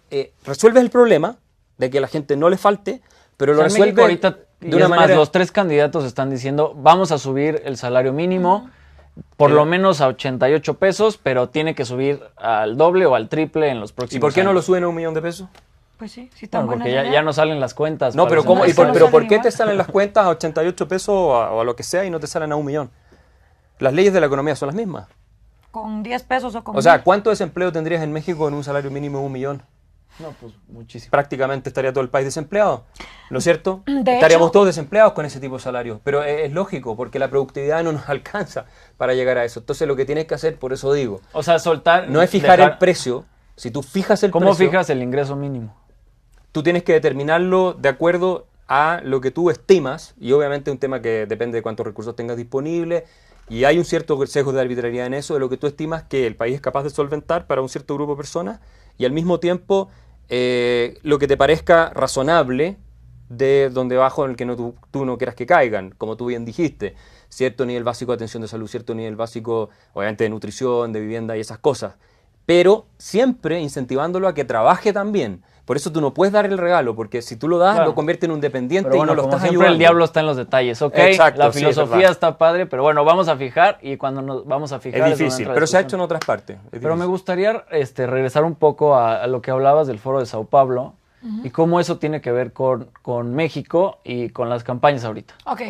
resuelves el problema de que a la gente no le falte, pero
O
lo
sea, en México
resuelves
ahorita,
de una manera...
los 3 candidatos están diciendo, vamos a subir el salario mínimo por lo menos a 88 pesos, pero tiene que subir al doble o al triple en los próximos
¿Y por qué no
años.
lo suben a $1 millón de pesos?
Pues sí, si tan
Bueno,
buena
porque
es la
ya
idea.
no salen las cuentas.
No,
para
pero
los
¿cómo?
no,
empleados.
eso no
¿Por
salen
qué te
igual.
salen las cuentas a 88 pesos o a lo que sea y no te salen a $1 millón? Las leyes de la economía son las mismas.
Con 10 pesos o con
O sea,
1000.
¿cuánto desempleo tendrías en México con un salario mínimo de $1 millón?
No, pues muchísimo.
Prácticamente estaría todo el país desempleado, ¿no es cierto?
De
Estaríamos
hecho-
todos desempleados con ese tipo de salario, pero es lógico, porque la productividad no nos alcanza para llegar a eso. Entonces lo que tienes que hacer, por eso digo,
O sea, soltar...
no es fijar el precio, si tú fijas el
¿Cómo
precio,
fijas el ingreso mínimo?
tú tienes que determinarlo de acuerdo a lo que tú estimas, y obviamente es un tema que depende de cuántos recursos tengas disponibles, y hay un cierto sesgo de arbitrariedad en eso, de lo que tú estimas que el país es capaz de solventar para un cierto grupo de personas, y al mismo tiempo lo que te parezca razonable de donde abajo en el que tú no quieras que caigan, como tú bien dijiste, cierto nivel básico de atención de salud, cierto nivel básico, obviamente, de nutrición, de vivienda y esas cosas, pero siempre incentivándolo a que trabaje también. Por eso tú no puedes dar el regalo, porque si tú lo das,
Claro.
lo convierte en un dependiente
Pero bueno,
y no lo
como
estás
siempre
ayudando.
el diablo está en los detalles, ¿ok?
Exacto,
la
sí, es
filosofía
verdad.
está padre, pero bueno, vamos a fijar y cuando nos vamos a fijar...
Es
donde
difícil,
entra
pero se ha
discusión.
hecho en otras partes. Es
Pero me
difícil.
gustaría regresar un poco a lo que hablabas del Foro de Sao Paulo y cómo eso tiene que ver con México y con las campañas ahorita.
Ok,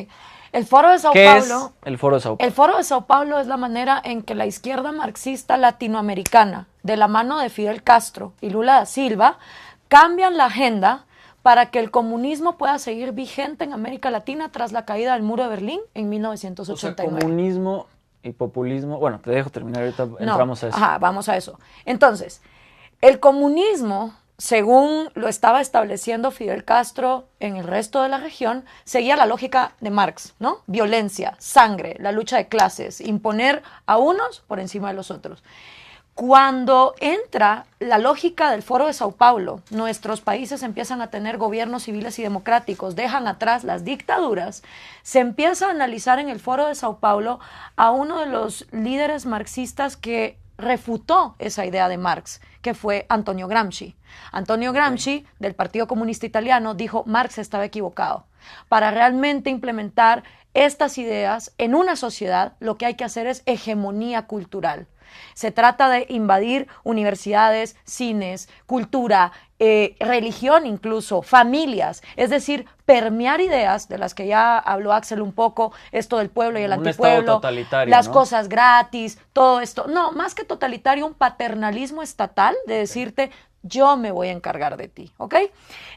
el Foro de Sao
¿Qué
Paulo...
es el Foro de Sao Paulo?
El Foro de Sao Paulo es la manera en que la izquierda marxista latinoamericana, de la mano de Fidel Castro y Lula da Silva, cambian la agenda para que el comunismo pueda seguir vigente en América Latina tras la caída del muro de Berlín en
O sea,
1989.
comunismo y populismo... Bueno, te dejo terminar, ahorita entramos a eso.
Ajá, vamos a eso. Entonces, el comunismo, según lo estaba estableciendo Fidel Castro en el resto de la región, seguía la lógica de Marx, ¿no? Violencia, sangre, la lucha de clases, imponer a unos por encima de los otros. Cuando entra la lógica del Foro de Sao Paulo, nuestros países empiezan a tener gobiernos civiles y democráticos, dejan atrás las dictaduras, se empieza a analizar en el Foro de Sao Paulo a uno de los líderes marxistas que refutó esa idea de Marx, que fue Antonio Gramsci. Antonio Gramsci, del Partido Comunista Italiano, dijo Marx estaba equivocado. Para realmente implementar estas ideas en una sociedad, lo que hay que hacer es hegemonía cultural. Se trata de invadir universidades, cines, cultura, religión incluso, familias, es decir, permear ideas de las que ya habló Axel un poco, esto del pueblo y el
Un estado
antipueblo,
totalitario,
las
¿no?
cosas gratis, todo esto. No, más que totalitario, un paternalismo estatal de decirte, yo me voy a encargar de ti, ¿ok?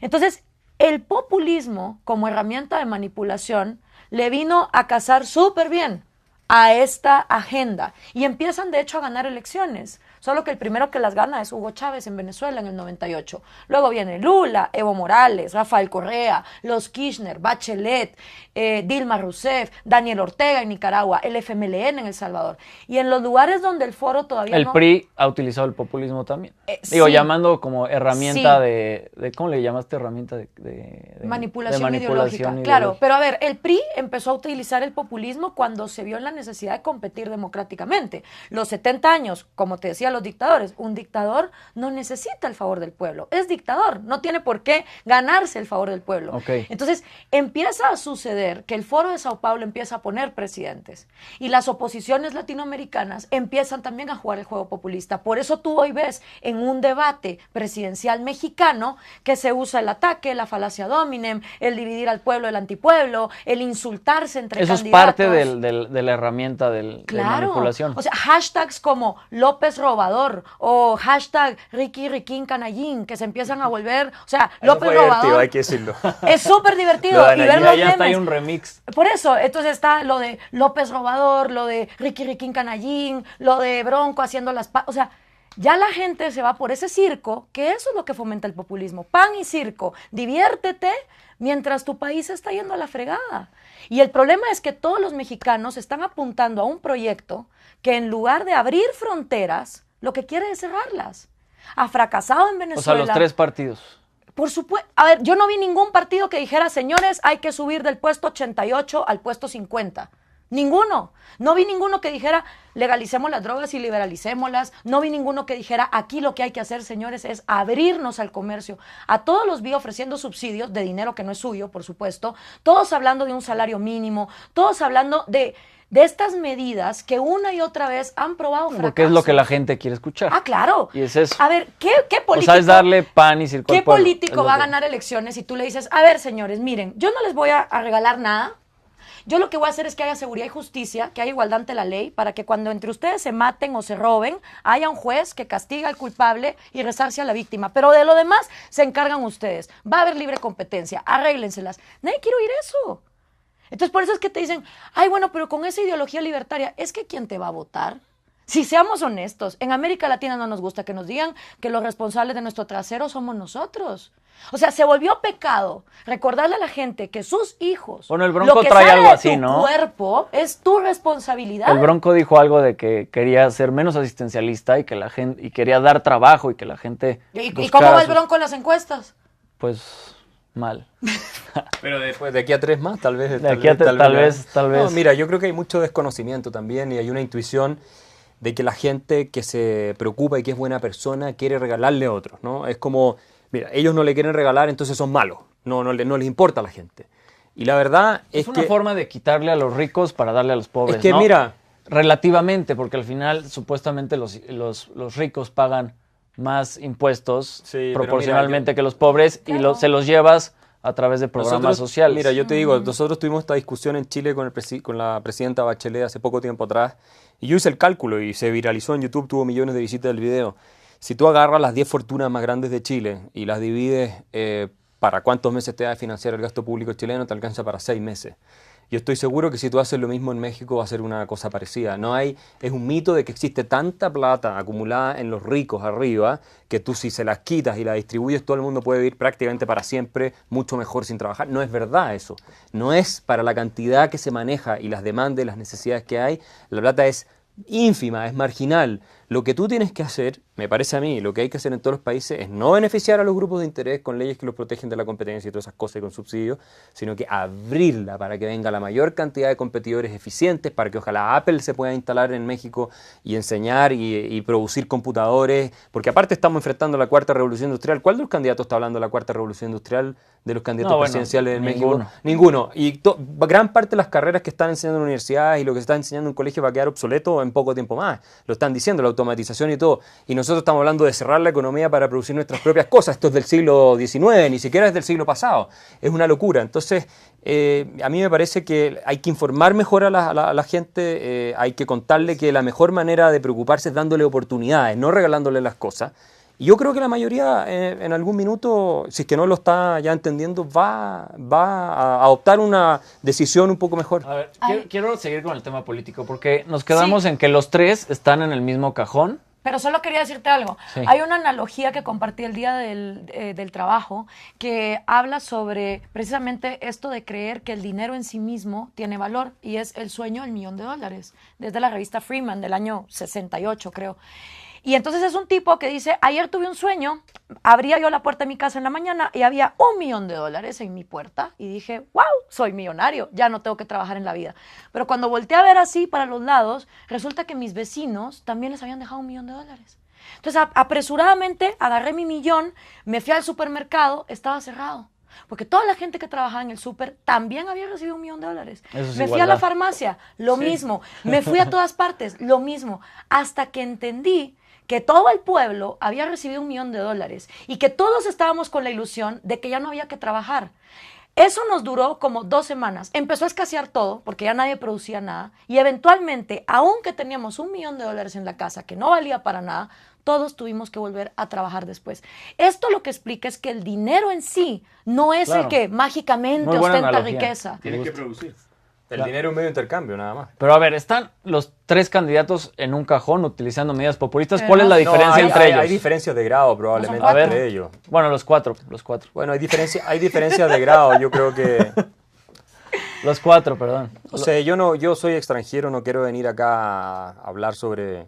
Entonces, el populismo como herramienta de manipulación le vino a casar súper bien a esta agenda y empiezan de hecho a ganar elecciones, solo que el primero que las gana es Hugo Chávez en Venezuela en el 98, luego viene Lula, Evo Morales, Rafael Correa, los Kirchner, Bachelet, Dilma Rousseff, Daniel Ortega en Nicaragua, el FMLN en El Salvador, y en los lugares donde el foro todavía
El
no...
PRI ha utilizado el populismo también. Digo,
sí.
llamando como herramienta
Sí.
de ¿cómo le llamaste? Herramienta de
Manipulación ideológica.
manipulación
Claro,
ideológica.
pero a ver, el PRI empezó a utilizar el populismo cuando se vio en la necesidad de competir democráticamente. Los 70 años, como te decía, los dictadores, un dictador no necesita el favor del pueblo, es dictador, no tiene por qué ganarse el favor del pueblo.
Ok.
Entonces, empieza a suceder que el Foro de Sao Paulo empieza a poner presidentes y las oposiciones latinoamericanas empiezan también a jugar el juego populista. Por eso tú hoy ves en un debate presidencial mexicano que se usa el ataque, la falacia dominem, el dividir al pueblo, el antipueblo, el insultarse entre
Eso es
candidatos.
parte de la herramienta de
Claro.
manipulación.
O sea, hashtags como López roba robador, o hashtag Ricky Riquín Canallín, que se empiezan a volver, o sea,
Eso
López
fue divertido,
robador.
hay que decirlo.
Es súper divertido.
Lo
Y
de
ver
Anayeli,
los
Ya está ahí
memes.
un remix.
Por eso, entonces está lo de López robador, lo de Ricky Riquín Canallín, lo de Bronco haciendo o sea, ya la gente se va por ese circo, que eso es lo que fomenta el populismo. Pan y circo. Diviértete mientras tu país se está yendo a la fregada. Y el problema es que todos los mexicanos están apuntando a un proyecto que en lugar de abrir fronteras, lo que quiere es cerrarlas. Ha fracasado en
O
Venezuela.
sea, los 3 partidos.
Por supuesto. A ver, yo no vi ningún partido que dijera, señores, hay que subir del puesto 88 al puesto 50. Ninguno. No vi ninguno que dijera, legalicemos las drogas y liberalicémoslas. No vi ninguno que dijera, aquí lo que hay que hacer, señores, es abrirnos al comercio. A todos los vi ofreciendo subsidios de dinero que no es suyo, por supuesto. Todos hablando de un salario mínimo. Todos hablando de estas medidas que una y otra vez han probado fracaso.
Porque es lo que la gente quiere escuchar.
Ah, claro.
Y es eso.
A ver, ¿qué
O
político?
sea, es darle pan y circo
¿Qué
al pueblo. Es
político
lo
va a
que-
ganar elecciones si tú le dices, a ver, señores, miren, yo no les voy a regalar nada? Yo lo que voy a hacer es que haya seguridad y justicia, que haya igualdad ante la ley, para que cuando entre ustedes se maten o se roben, haya un juez que castiga al culpable y resarce a la víctima. Pero de lo demás se encargan ustedes. Va a haber libre competencia, arréglenselas. Nadie quiere oír eso. Entonces, por eso es que te dicen, ay, bueno, pero con esa ideología libertaria, es que ¿quién te va a votar? Si seamos honestos, en América Latina no nos gusta que nos digan que los responsables de nuestro trasero somos nosotros. O sea, se volvió pecado recordarle a la gente que sus hijos,
Bueno, el Bronco
lo que
trae
sale
algo
de
así,
tu
¿no?
cuerpo es tu responsabilidad.
El Bronco dijo algo de que quería ser menos asistencialista y que la gente y quería dar trabajo y que la gente
¿Y
buscara
cómo va el
sus-
Bronco en las encuestas?
Pues mal.
Pero después, de aquí a 3 más, tal vez.
De aquí a tal vez.
No, mira, yo creo que hay mucho desconocimiento también y hay una intuición de que la gente que se preocupa y que es buena persona quiere regalarle a otros, ¿no? Es como, mira, ellos no le quieren regalar, entonces son malos. No les importa a la gente. Y la verdad
Es
es
una
que...
forma de quitarle a los ricos para darle a los pobres,
Es que
¿no?
mira...
Relativamente, porque al final supuestamente los ricos pagan más impuestos
Sí, pero
proporcionalmente
mira,
que los pobres y
Claro.
se los llevas a través de programas
Nosotros,
sociales.
Mira, yo te digo, nosotros tuvimos esta discusión en Chile con la presidenta Bachelet hace poco tiempo atrás, y yo hice el cálculo y se viralizó en YouTube, tuvo millones de visitas del video. Si tú agarras las 10 fortunas más grandes de Chile y las divides para cuántos meses te va a financiar el gasto público chileno, te alcanza para 6 meses. Yo estoy seguro que si tú haces lo mismo en México va a ser una cosa parecida. Es un mito de que existe tanta plata acumulada en los ricos arriba que tú si se las quitas y la distribuyes todo el mundo puede vivir prácticamente para siempre mucho mejor sin trabajar. No es verdad eso. No es para la cantidad que se maneja y las demandas y las necesidades que hay. La plata es ínfima, es marginal. Lo que tú tienes que hacer, me parece a mí, lo que hay que hacer en todos los países es no beneficiar a los grupos de interés con leyes que los protegen de la competencia y todas esas cosas y con subsidios, sino que abrirla para que venga la mayor cantidad de competidores eficientes, para que ojalá Apple se pueda instalar en México y enseñar y producir computadores, porque aparte estamos enfrentando la cuarta revolución industrial. ¿Cuál de los candidatos está hablando de la cuarta revolución industrial de los candidatos
No, bueno,
presidenciales en
ninguno.
México? Ninguno. Y gran parte de las carreras que están enseñando en universidades y lo que se está enseñando en colegios va a quedar obsoleto en poco tiempo más. Lo están diciendo, la automatización y todo. Y nosotros estamos hablando de cerrar la economía para producir nuestras propias cosas. Esto es del siglo XIX, ni siquiera es del siglo pasado. Es una locura. Entonces, a mí me parece que hay que informar mejor a la gente, hay que contarle que la mejor manera de preocuparse es dándole oportunidades, no regalándole las cosas. Y yo creo que la mayoría en algún minuto, si es que no lo está ya entendiendo, va a adoptar una decisión un poco mejor.
A ver, quiero seguir con el tema político porque nos quedamos en que los 3 están en el mismo cajón.
Pero solo quería decirte algo.
Sí.
Hay una analogía que compartí el día del trabajo que habla sobre precisamente esto de creer que el dinero en sí mismo tiene valor y es el sueño del $1.000.000, desde la revista Freeman del año 68, creo. Y entonces es un tipo que dice, ayer tuve un sueño, abría yo la puerta de mi casa en la mañana y había $1.000.000 en mi puerta y dije, wow, soy millonario, ya no tengo que trabajar en la vida. Pero cuando volteé a ver así para los lados, resulta que mis vecinos también les habían dejado $1.000.000. Entonces apresuradamente agarré mi millón, me fui al supermercado, estaba cerrado. Porque toda la gente que trabajaba en el súper también había recibido $1.000.000.
Eso es
Me fui a
igualdad.
la farmacia, lo mismo. Me fui a todas partes, lo mismo. Hasta que entendí que todo el pueblo había recibido $1.000.000 y que todos estábamos con la ilusión de que ya no había que trabajar. Eso nos duró como 2 semanas. Empezó a escasear todo porque ya nadie producía nada y eventualmente, aunque teníamos $1 millón en la casa que no valía para nada, todos tuvimos que volver a trabajar después. Esto lo que explica es que el dinero en sí no es el que mágicamente ostenta riqueza.
Tienes que producir. El dinero es un medio de intercambio, nada más.
Pero a ver, están los 3 candidatos en un cajón utilizando medidas populistas. ¿Cuál es la diferencia entre ellos?
Hay diferencias de grado probablemente
No,
entre ellos.
Bueno, los cuatro.
Bueno, hay diferencias de grado. Yo creo que...
Los 4, perdón.
O sea, yo soy extranjero, no quiero venir acá a hablar sobre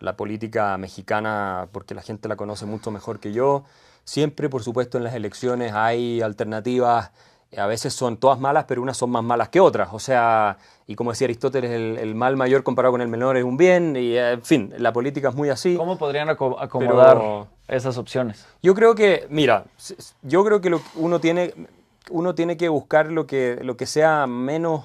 la política mexicana porque la gente la conoce mucho mejor que yo. Siempre, por supuesto, en las elecciones hay alternativas. A veces son todas malas, pero unas son más malas que otras. O sea, y como decía Aristóteles, el mal mayor comparado con el menor es un bien. Y, en fin, la política es muy así.
¿Cómo podrían acomodar esas opciones?
Yo creo que, mira, uno tiene que buscar lo que sea menos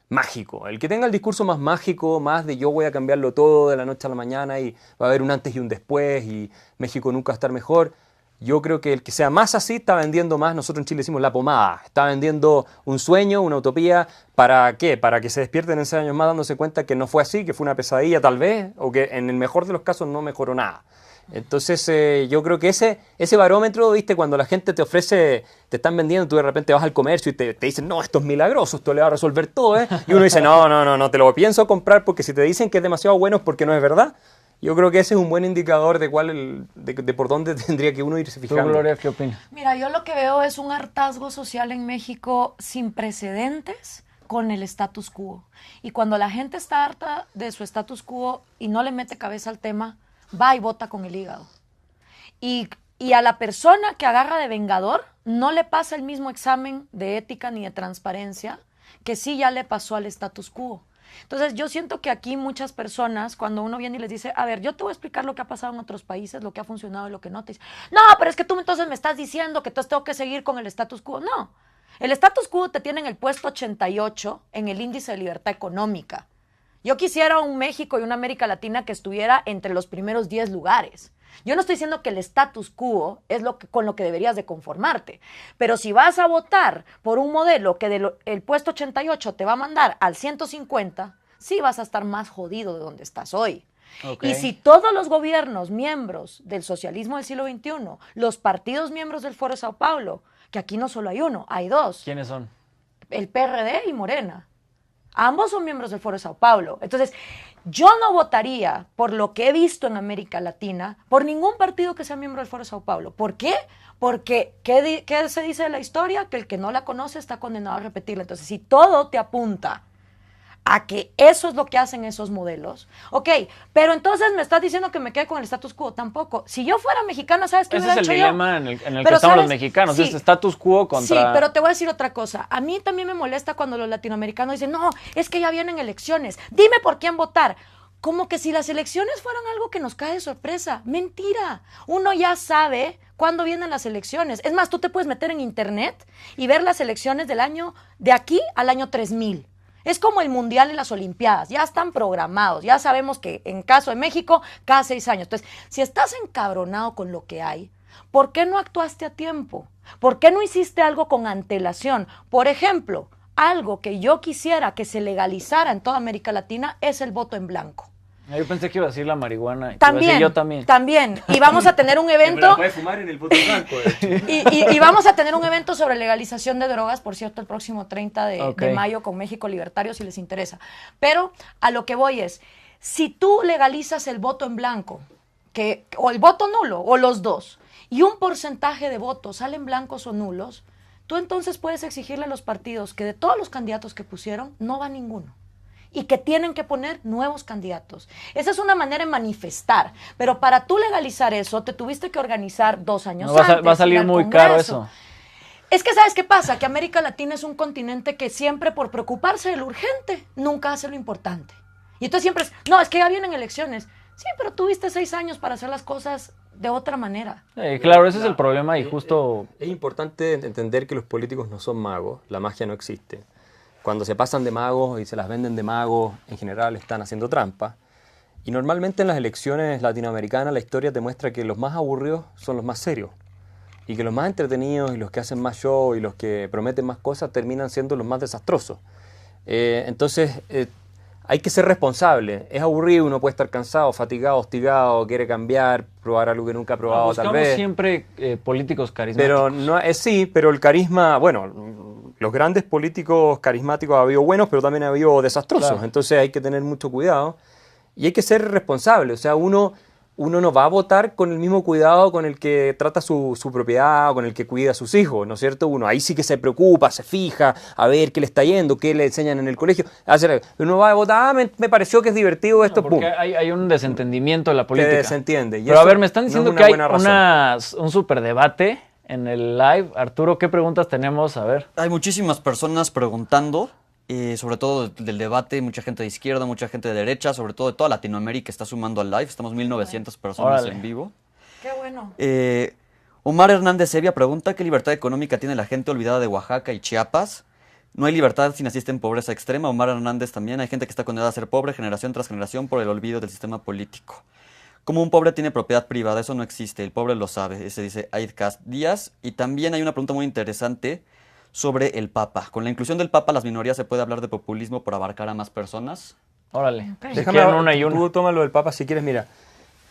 mágico. El que tenga el discurso más mágico, más de yo voy a cambiarlo todo de la noche a la mañana y va a haber un antes y un después y México nunca va a estar mejor. Yo creo que el que sea más así está vendiendo más, nosotros en Chile decimos la pomada, está vendiendo un sueño, una utopía, ¿para qué? Para que se despierten en 6 años más dándose cuenta que no fue así, que fue una pesadilla tal vez, o que en el mejor de los casos no mejoró nada. Entonces yo creo que ese barómetro, viste, cuando la gente te ofrece, te están vendiendo, tú de repente vas al comercio y te dicen, no, esto es milagroso, esto le va a resolver todo, ¿eh? Y uno dice, no, te lo pienso comprar porque si te dicen que es demasiado bueno es porque no es verdad. Yo creo que ese es un buen indicador de por dónde tendría que uno irse fijando.
¿Tú, Gloria, qué opinas?
Mira, yo lo que veo es un hartazgo social en México sin precedentes con el status quo. Y cuando la gente está harta de su status quo y no le mete cabeza al tema, va y vota con el hígado. Y a la persona que agarra de vengador no le pasa el mismo examen de ética ni de transparencia que sí ya le pasó al status quo. Entonces yo siento que aquí muchas personas, cuando uno viene y les dice, a ver, yo te voy a explicar lo que ha pasado en otros países, lo que ha funcionado y lo que no, te dicen, no, pero es que tú entonces me estás diciendo que entonces tengo que seguir con el status quo. No, el status quo te tiene en el puesto 88 en el índice de libertad económica. Yo quisiera un México y una América Latina que estuviera entre los primeros 10 lugares. Yo no estoy diciendo que el status quo es con lo que deberías de conformarte, pero si vas a votar por un modelo que el puesto 88 te va a mandar al 150, sí vas a estar más jodido de donde estás hoy. Okay. Y si todos los gobiernos miembros del socialismo del siglo XXI, los partidos miembros del Foro de Sao Paulo, que aquí no solo hay uno, hay 2.
¿Quiénes son?
El PRD y Morena. Ambos son miembros del Foro de Sao Paulo. Entonces, yo no votaría, por lo que he visto en América Latina, por ningún partido que sea miembro del Foro de Sao Paulo. ¿Por qué? Porque, ¿qué se dice de la historia? Que el que no la conoce está condenado a repetirla. Entonces, si todo te apunta a que eso es lo que hacen esos modelos, ok, pero entonces me estás diciendo que me quede con el status quo. Tampoco. Si yo fuera mexicana, ¿sabes qué hubiera hecho yo?
Ese es el dilema en el que estamos los mexicanos, sí, es status quo contra...
Sí, pero te voy a decir otra cosa. A mí también me molesta cuando los latinoamericanos dicen, no, es que ya vienen elecciones, dime por quién votar. Como que si las elecciones fueran algo que nos cae de sorpresa. Mentira. Uno ya sabe cuándo vienen las elecciones. Es más, tú te puedes meter en internet y ver las elecciones del año, de aquí al año 3000. Es como el Mundial y las Olimpiadas, ya están programados, ya sabemos que en caso de México, cada 6 años. Entonces, si estás encabronado con lo que hay, ¿por qué no actuaste a tiempo? ¿Por qué no hiciste algo con antelación? Por ejemplo, algo que yo quisiera que se legalizara en toda América Latina es el voto en blanco.
Yo pensé que iba a decir la marihuana.
También,
yo también.
También. Y vamos a tener un evento.
Me la puedes fumar en el voto blanco.
Y vamos a tener un evento sobre legalización de drogas, por cierto, el próximo 30 de mayo con México Libertario, si les interesa. Pero a lo que voy es, si tú legalizas el voto en blanco, o el voto nulo, o los dos, y un porcentaje de votos salen blancos o nulos, tú entonces puedes exigirle a los partidos que de todos los candidatos que pusieron, no va ninguno. Y que tienen que poner nuevos candidatos. Esa es una manera de manifestar. Pero para tú legalizar eso, te tuviste que organizar 2 años antes.
Va a salir muy caro eso.
Es que, ¿sabes qué pasa? Que América Latina es un continente que siempre, por preocuparse de lo urgente, nunca hace lo importante. Y entonces siempre es, no, es que ya vienen elecciones. Sí, pero tuviste 6 años para hacer las cosas de otra manera.
Claro, ese es el problema y justo...
Es importante entender que los políticos no son magos, la magia no existe. Cuando se pasan de magos y se las venden de magos, en general están haciendo trampa. Y normalmente en las elecciones latinoamericanas la historia te muestra que los más aburridos son los más serios. y que los más entretenidos y los que hacen más show y los que prometen más cosas terminan siendo los más desastrosos. Entonces, hay que ser responsable. Es aburrido, uno puede estar cansado, fatigado, hostigado, quiere cambiar, probar algo que nunca ha probado, tal vez.
Siempre políticos carismáticos.
Pero no, sí, pero el carisma, bueno, los grandes políticos carismáticos ha habido buenos, pero también ha habido desastrosos.
Claro.
Entonces hay que tener mucho cuidado y hay que ser responsable. O sea, uno no va a votar con el mismo cuidado con el que trata su propiedad o con el que cuida a sus hijos, ¿no es cierto? Uno ahí sí que se preocupa, se fija, a ver qué le está yendo, qué le enseñan en el colegio. Uno va a votar, me pareció que es divertido esto,
porque
pum.
hay un desentendimiento de la política.
Que se entiende. Y
Pero a
eso
ver, me están
no es
diciendo
una
que hay
buena razón.
un superdebate en el live. Arturo, ¿qué preguntas tenemos? A ver.
Hay muchísimas personas preguntando, sobre todo del debate, mucha gente de izquierda, mucha gente de derecha, sobre todo de toda Latinoamérica está sumando al live. Estamos 1900 personas
Órale.
en vivo.
Qué bueno.
Omar Hernández Evia pregunta qué libertad económica tiene la gente olvidada de Oaxaca y Chiapas. No hay libertad si naciste en pobreza extrema. Omar Hernández también. Hay gente que está condenada a ser pobre generación tras generación por el olvido del sistema político. Como un pobre tiene propiedad privada, eso no existe. El pobre lo sabe. Ese dice Aid Cast Díaz. Y también hay una pregunta muy interesante sobre el Papa. Con la inclusión del Papa, las minorías se puede hablar de populismo por abarcar a más personas.
Órale.
Ok.
Si
Déjame
quieren una y una.
Tú tómalo del Papa si quieres, mira.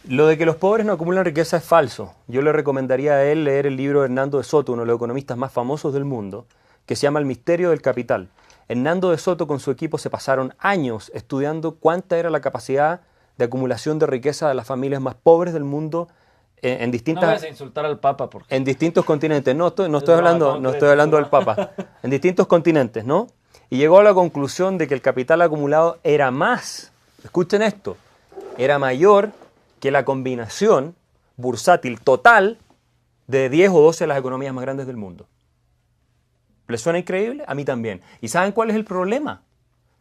Lo de que los pobres no acumulan riqueza es falso. Yo le recomendaría a él leer el libro de Hernando de Soto, uno de los economistas más famosos del mundo, que se llama El misterio del capital. Hernando de Soto con su equipo se pasaron años estudiando cuánta era la capacidad de acumulación de riqueza de las familias más pobres del mundo en
No
distintas...
vayas a insultar al Papa porque...
En distintos continentes, no estoy
broma,
hablando,
¿cómo
no
crees?
estoy hablando del Papa, en distintos continentes, ¿no? Y llegó a la conclusión de que el capital acumulado era más, escuchen esto, era mayor que la combinación bursátil total de 10 o 12 de las economías más grandes del mundo. ¿Les suena increíble? A mí también. ¿Y saben cuál es el problema?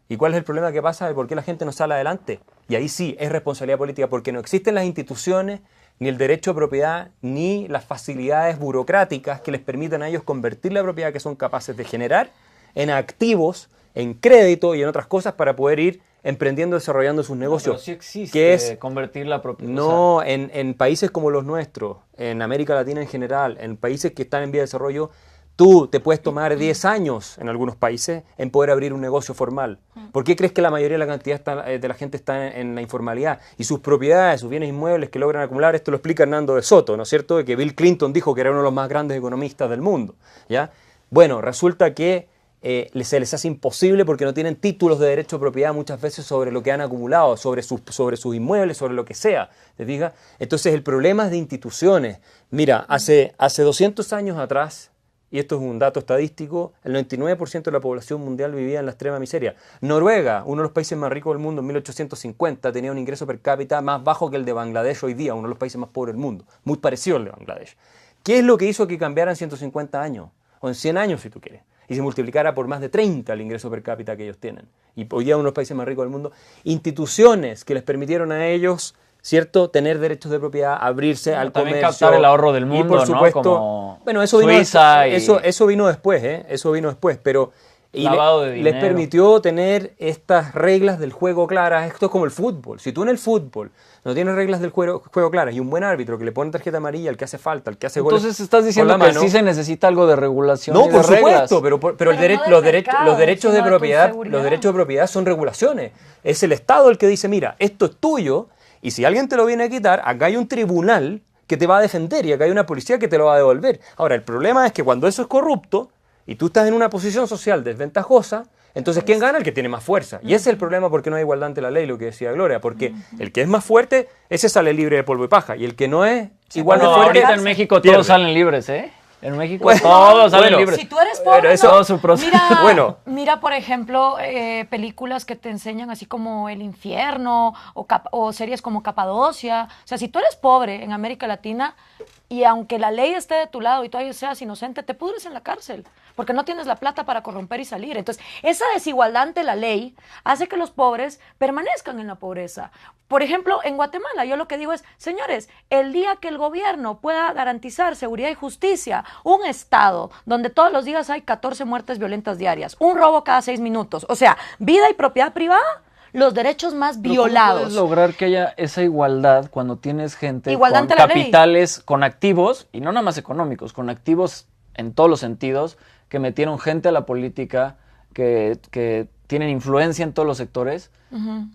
¿Y cuál es el problema que pasa de por qué la gente no sale adelante? Y ahí sí, es responsabilidad política, porque no existen las instituciones, ni el derecho de propiedad, ni las facilidades burocráticas que les permitan a ellos convertir la propiedad que son capaces de generar en activos, en crédito y en otras cosas para poder ir emprendiendo, desarrollando sus negocios.
Pero sí existe
que es
convertir la propiedad.
no, en países como los nuestros, en América Latina en general, en países que están en vía de desarrollo, tú te puedes tomar 10 años en algunos países en poder abrir un negocio formal. ¿Por qué crees que la mayoría de la cantidad de la gente está en la informalidad? Y sus propiedades, sus bienes inmuebles que logran acumular, esto lo explica Hernando de Soto, ¿no es cierto? De que Bill Clinton dijo que era uno de los más grandes economistas del mundo, ¿ya? Bueno, resulta que se les hace imposible porque no tienen títulos de derecho de propiedad muchas veces sobre lo que han acumulado, sobre sus inmuebles, sobre lo que sea, ¿te fijas? Entonces el problema es de instituciones. Mira, hace 200 años atrás, y esto es un dato estadístico, el 99% de la población mundial vivía en la extrema miseria. Noruega, uno de los países más ricos del mundo, en 1850 tenía un ingreso per cápita más bajo que el de Bangladesh hoy día, uno de los países más pobres del mundo, muy parecido al de Bangladesh. ¿Qué es lo que hizo que cambiara en 150 años? O en 100 años, si tú quieres. Y se multiplicara por más de 30 el ingreso per cápita que ellos tienen. Y hoy día uno de los países más ricos del mundo. Instituciones que les permitieron a ellos, ¿cierto?, tener derechos de propiedad, abrirse al
también
comercio.
captar el ahorro del mundo,
y por
¿no?
supuesto,
Como
bueno, eso vino,
Suiza y-
eso vino después, ¿eh? Eso vino después, pero... Y
Lavado de
les
dinero.
permitió tener estas reglas del juego claras. Esto es como el fútbol. Si tú en el fútbol no tienes reglas del juego claras y un buen árbitro que le pone tarjeta amarilla al que hace falta, al que hace goles
Entonces estás
con
diciendo
la
que
mano,
sí se necesita algo de regulación
no,
y de
por
reglas.
supuesto, pero el
Pero no del mercado,
los derechos de
sino de tu
propiedad,
seguridad.
los derechos de propiedad son regulaciones. Es el Estado el que dice, mira, esto es tuyo y si alguien te lo viene a quitar, acá hay un tribunal que te va a defender y acá hay una policía que te lo va a devolver. Ahora, el problema es que cuando eso es corrupto y tú estás en una posición social desventajosa, entonces ¿quién gana? El que tiene más fuerza. Y ese es el problema porque no hay igualdad ante la ley, lo que decía Gloria, porque el que es más fuerte, ese sale libre de polvo y paja, y el que no es igual de
Bueno,
fuerte,
ahorita en México
pierde.
todos salen libres, ¿eh? En México
Bueno,
todos salen
bueno.
libres.
Si tú eres
Pero
pobre,
eso-
no.
Todo su proceso.
Mira,
Bueno.
mira, por ejemplo, películas que te enseñan así como El Infierno o series como Capadocia. O sea, si tú eres pobre en América Latina y aunque la ley esté de tu lado y tú seas inocente, te pudres en la cárcel porque no tienes la plata para corromper y salir. Entonces, esa desigualdad ante la ley hace que los pobres permanezcan en la pobreza. Por ejemplo, en Guatemala, yo lo que digo es, señores, el día que el gobierno pueda garantizar seguridad y justicia, un estado donde todos los días hay 14 muertes violentas diarias, un robo cada 6 minutos, o sea, vida y propiedad privada, los derechos más
Pero
violados.
¿cómo puedes lograr que haya esa igualdad cuando tienes gente
Igualdad
con
ante la ley.
capitales, con activos, y no nada más económicos, con activos en todos los sentidos, que metieron gente a la política, que tienen influencia en todos los sectores,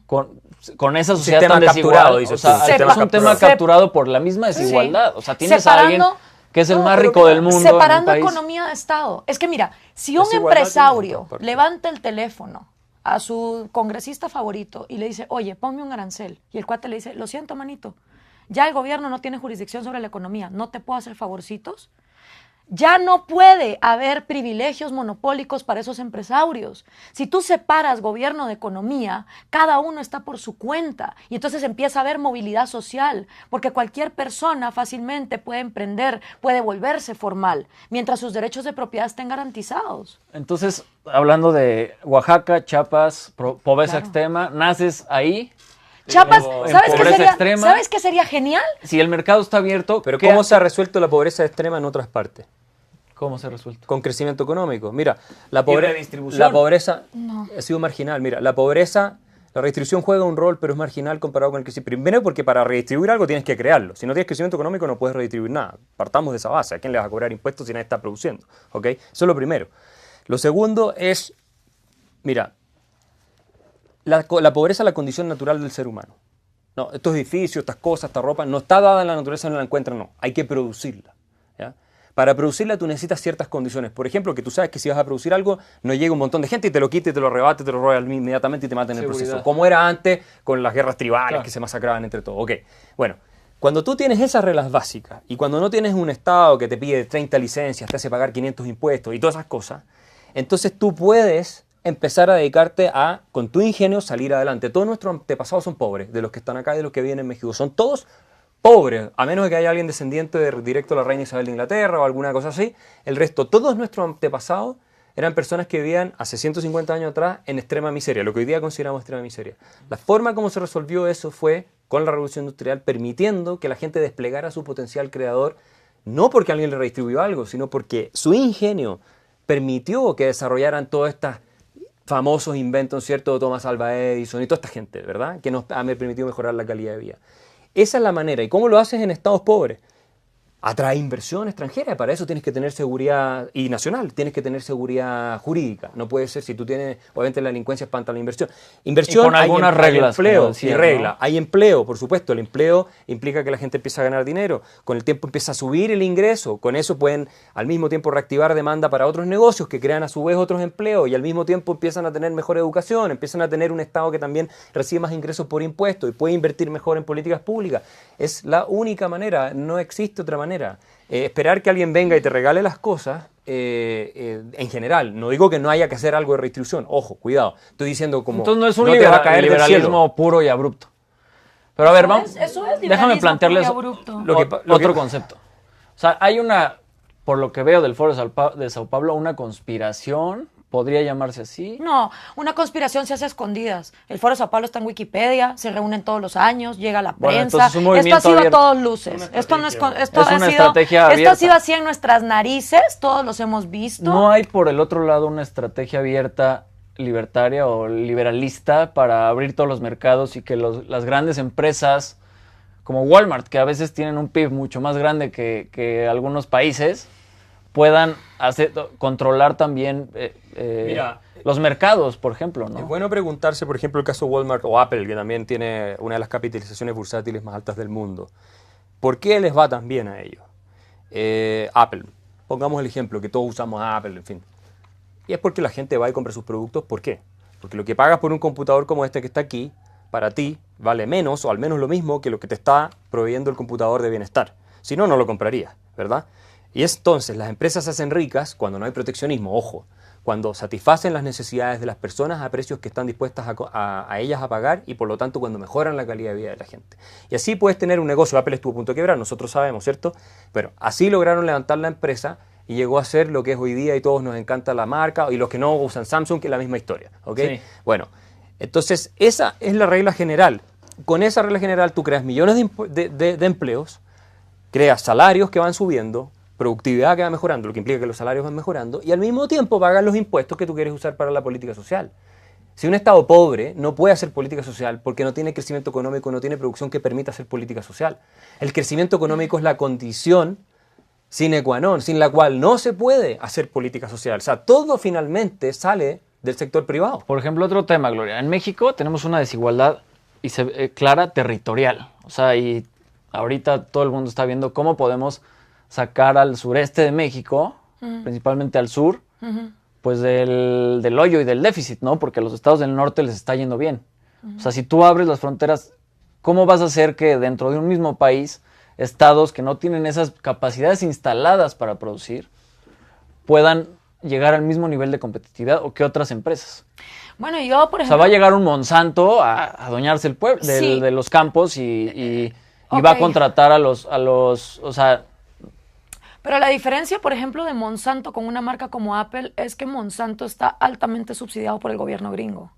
con esa sociedad
sistema
tan desigual?
capturado, dices
O sea,
tú,
es
sistema
un tema
capturado.
capturado por la misma desigualdad. O sea, tienes a alguien
Separando-
que es el
No,
más
pero
rico
mira,
del mundo en un
separando
país.
economía de Estado. Es que mira, si un
Desigualdad tiene en
empresario
todas partes.
levanta el teléfono a su congresista favorito y le dice, oye, ponme un arancel, y el cuate le dice, lo siento, manito, ya el gobierno no tiene jurisdicción sobre la economía, no te puedo hacer favorcitos. Ya no puede haber privilegios monopólicos para esos empresarios. Si tú separas gobierno de economía, cada uno está por su cuenta y entonces empieza a haber movilidad social, porque cualquier persona fácilmente puede emprender, puede volverse formal, mientras sus derechos de propiedad estén garantizados.
Entonces, hablando de Oaxaca, Chiapas, pobreza
Claro.
extrema, naces ahí.
Chiapas,
en
¿sabes qué
pobreza
sería,
extrema.
¿sabes qué sería genial?
Si el mercado está abierto,
Pero
¿qué
¿cómo
hace?
se ha resuelto la pobreza extrema en otras partes?
¿Cómo se ha resuelto?
Con crecimiento económico. Mira, la
redistribución.
pobreza ha sido marginal. Mira, la redistribución juega un rol, pero es marginal comparado con el crecimiento. Primero, porque para redistribuir algo tienes que crearlo. Si no tienes crecimiento económico, no puedes redistribuir nada. Partamos de esa base. ¿A quién le vas a cobrar impuestos si nadie está produciendo? ¿Ok? Eso es lo primero. Lo segundo es, mira, la pobreza es la condición natural del ser humano. No, estos edificios, estas cosas, esta ropa, no está dada en la naturaleza, no la encuentran, no. Hay que producirla. ¿Ya? Para producirla tú necesitas ciertas condiciones. Por ejemplo, que tú sabes que si vas a producir algo, no llega un montón de gente y te lo quita y te lo arrebata, te lo roba inmediatamente y te mata en el
Seguridad.
proceso. Como era antes con las guerras tribales
Claro.
que se masacraban entre todos. Ok, bueno, cuando tú tienes esas reglas básicas y cuando no tienes un Estado que te pide 30 licencias, te hace pagar 500 impuestos y todas esas cosas, entonces tú puedes empezar a dedicarte a, con tu ingenio, salir adelante. Todos nuestros antepasados son pobres, de los que están acá y de los que vienen en México. Son todos pobres, a menos de que haya alguien descendiente directo de la reina Isabel de Inglaterra o alguna cosa así. El resto, todos nuestros antepasados eran personas que vivían hace 150 años atrás en extrema miseria, lo que hoy día consideramos extrema miseria. La forma como se resolvió eso fue con la revolución industrial, permitiendo que la gente desplegara su potencial creador, no porque alguien le redistribuyó algo, sino porque su ingenio permitió que desarrollaran todas estas famosos inventos, ¿cierto?, de Thomas Alva Edison y toda esta gente, ¿verdad?, que nos ha permitido mejorar la calidad de vida. Esa es la manera. ¿Y cómo lo haces en estados pobres? Atrae inversión extranjera. Para eso tienes que tener seguridad, y nacional, tienes que tener seguridad jurídica. No puede ser, si tú tienes, obviamente la delincuencia espanta la inversión. Inversión,
Y con algunas reglas,
hay empleo,
como decía,
y regla.
¿no?
Hay empleo, por supuesto. El empleo implica que la gente empieza a ganar dinero. Con el tiempo empieza a subir el ingreso. Con eso pueden al mismo tiempo reactivar demanda para otros negocios que crean a su vez otros empleos y al mismo tiempo empiezan a tener mejor educación, empiezan a tener un Estado que también recibe más ingresos por impuestos y puede invertir mejor en políticas públicas. Es la única manera, no existe otra manera. Esperar que alguien venga y te regale las cosas, en general, no digo que no haya que hacer algo de redistribución, ojo, cuidado, estoy diciendo como
Entonces no es un
te va a caer del
liberalismo puro y abrupto. Pero a ver, vamos.
Eso es
Déjame
liberalismo
plantearles
puro y abrupto.
otro concepto. O sea, hay una, por lo que veo del Foro de Sao Paulo, una conspiración, podría llamarse así.
No, una conspiración se hace a escondidas. El Foro de Sao Paulo está en Wikipedia, se reúnen todos los años, llega la
Bueno,
prensa.
entonces un
Esto
movimiento
ha sido
abierto.
a todos luces. Esto no es esto
Es
ha
una
sido
estrategia
esto ha
abierta.
sido así en nuestras narices, todos los hemos visto.
¿No hay por el otro lado una estrategia abierta, libertaria o liberalista para abrir todos los mercados y que las grandes empresas como Walmart, que a veces tienen un PIB mucho más grande que algunos países, puedan controlar también
Mira,
los mercados, por ejemplo, ¿no?
Es bueno preguntarse, por ejemplo, el caso Walmart o Apple, que también tiene una de las capitalizaciones bursátiles más altas del mundo. ¿Por qué les va tan bien a ellos? Apple, pongamos el ejemplo, que todos usamos Apple, en fin. Y es porque la gente va y compra sus productos. ¿Por qué? Porque lo que pagas por un computador como este que está aquí, para ti, vale menos o al menos lo mismo que lo que te está proveyendo el computador de bienestar. Si no, no lo comprarías, ¿verdad? Y entonces las empresas se hacen ricas cuando no hay proteccionismo, ojo, cuando satisfacen las necesidades de las personas a precios que están dispuestas a ellas a pagar y por lo tanto cuando mejoran la calidad de vida de la gente. Y así puedes tener un negocio. Apple estuvo a punto de quebrar, nosotros sabemos, ¿cierto? Pero así lograron levantar la empresa y llegó a ser lo que es hoy día y todos nos encanta la marca y los que no usan Samsung, que es la misma historia, ¿ok?
Sí.
Bueno, entonces esa es la regla general. Con esa regla general tú creas millones de empleos, creas salarios que van subiendo, productividad que va mejorando, lo que implica que los salarios van mejorando, y al mismo tiempo pagas los impuestos que tú quieres usar para la política social. Si un Estado pobre no puede hacer política social porque no tiene crecimiento económico, no tiene producción que permita hacer política social. El crecimiento económico es la condición sine qua non, sin la cual no se puede hacer política social. O sea, todo finalmente sale del sector privado.
Por ejemplo, otro tema, Gloria. En México tenemos una desigualdad clara territorial. O sea, y ahorita todo el mundo está viendo cómo podemos sacar al sureste de México, principalmente al sur, pues del hoyo y del déficit, ¿no? Porque a los estados del norte les está yendo bien. O sea, si tú abres las fronteras, ¿cómo vas a hacer que dentro de un mismo país, estados que no tienen esas capacidades instaladas para producir, puedan llegar al mismo nivel de competitividad o que otras empresas?
Bueno, yo, por
O sea,
ejemplo...
va a llegar un Monsanto a adueñarse el pueblo,
Sí.
de los campos y
Ok.
va a contratar a los, o sea,
Pero la diferencia, por ejemplo, de Monsanto con una marca como Apple es que Monsanto está altamente subsidiado por el gobierno gringo.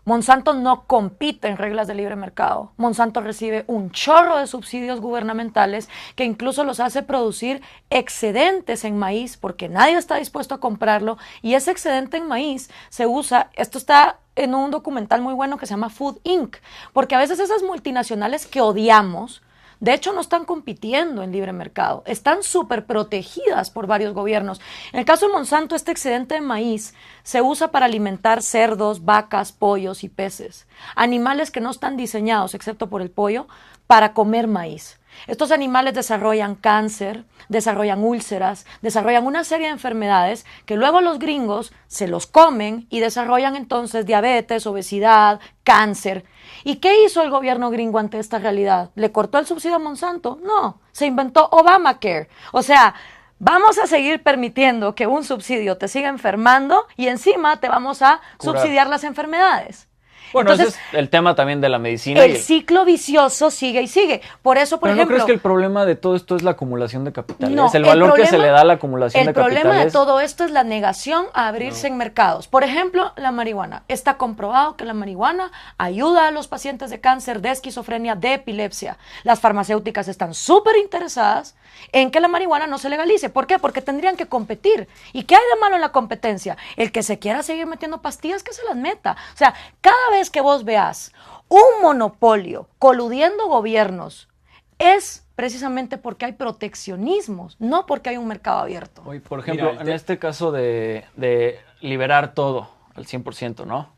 Monsanto no compite en reglas de libre mercado. Monsanto recibe un chorro de subsidios gubernamentales que incluso los hace producir excedentes en maíz porque nadie está dispuesto a comprarlo y ese excedente en maíz se usa, esto está en un documental muy bueno que se llama Food Inc., porque a veces esas multinacionales que odiamos, de hecho, no están compitiendo en libre mercado, están súper protegidas por varios gobiernos. En el caso de Monsanto, este excedente de maíz se usa para alimentar cerdos, vacas, pollos y peces. Animales que no están diseñados, excepto por el pollo, para comer maíz. Estos animales desarrollan cáncer, desarrollan úlceras, desarrollan una serie de enfermedades que luego los gringos se los comen y desarrollan entonces diabetes, obesidad, cáncer. ¿Y qué hizo el gobierno gringo ante esta realidad? ¿Le cortó el subsidio a Monsanto? No, se inventó Obamacare. O sea, vamos a seguir permitiendo que un subsidio te siga enfermando y encima te vamos a
Curar.
subsidiar las enfermedades.
bueno,
Entonces,
ese es el tema también de la medicina.
el ciclo vicioso sigue y sigue. Por eso, por
Pero
ejemplo...
¿no crees que el problema de todo esto es la acumulación de capitales?
No,
el valor que se
problema-
le da a la acumulación de
El
capitales.
problema de todo esto es la negación a abrirse en mercados. Por ejemplo, la marihuana. Está comprobado que la marihuana ayuda a los pacientes de cáncer, de esquizofrenia, de epilepsia. Las farmacéuticas están súper interesadas en que la marihuana no se legalice. ¿Por qué? Porque tendrían que competir. ¿Y qué hay de malo en la competencia? El que se quiera seguir metiendo pastillas, que se las meta. O sea, cada vez que vos veas un monopolio coludiendo gobiernos, es precisamente porque hay proteccionismos, no porque hay un mercado abierto.
Oye, por ejemplo,
Mira,
en este caso de liberar todo al 100%, ¿no?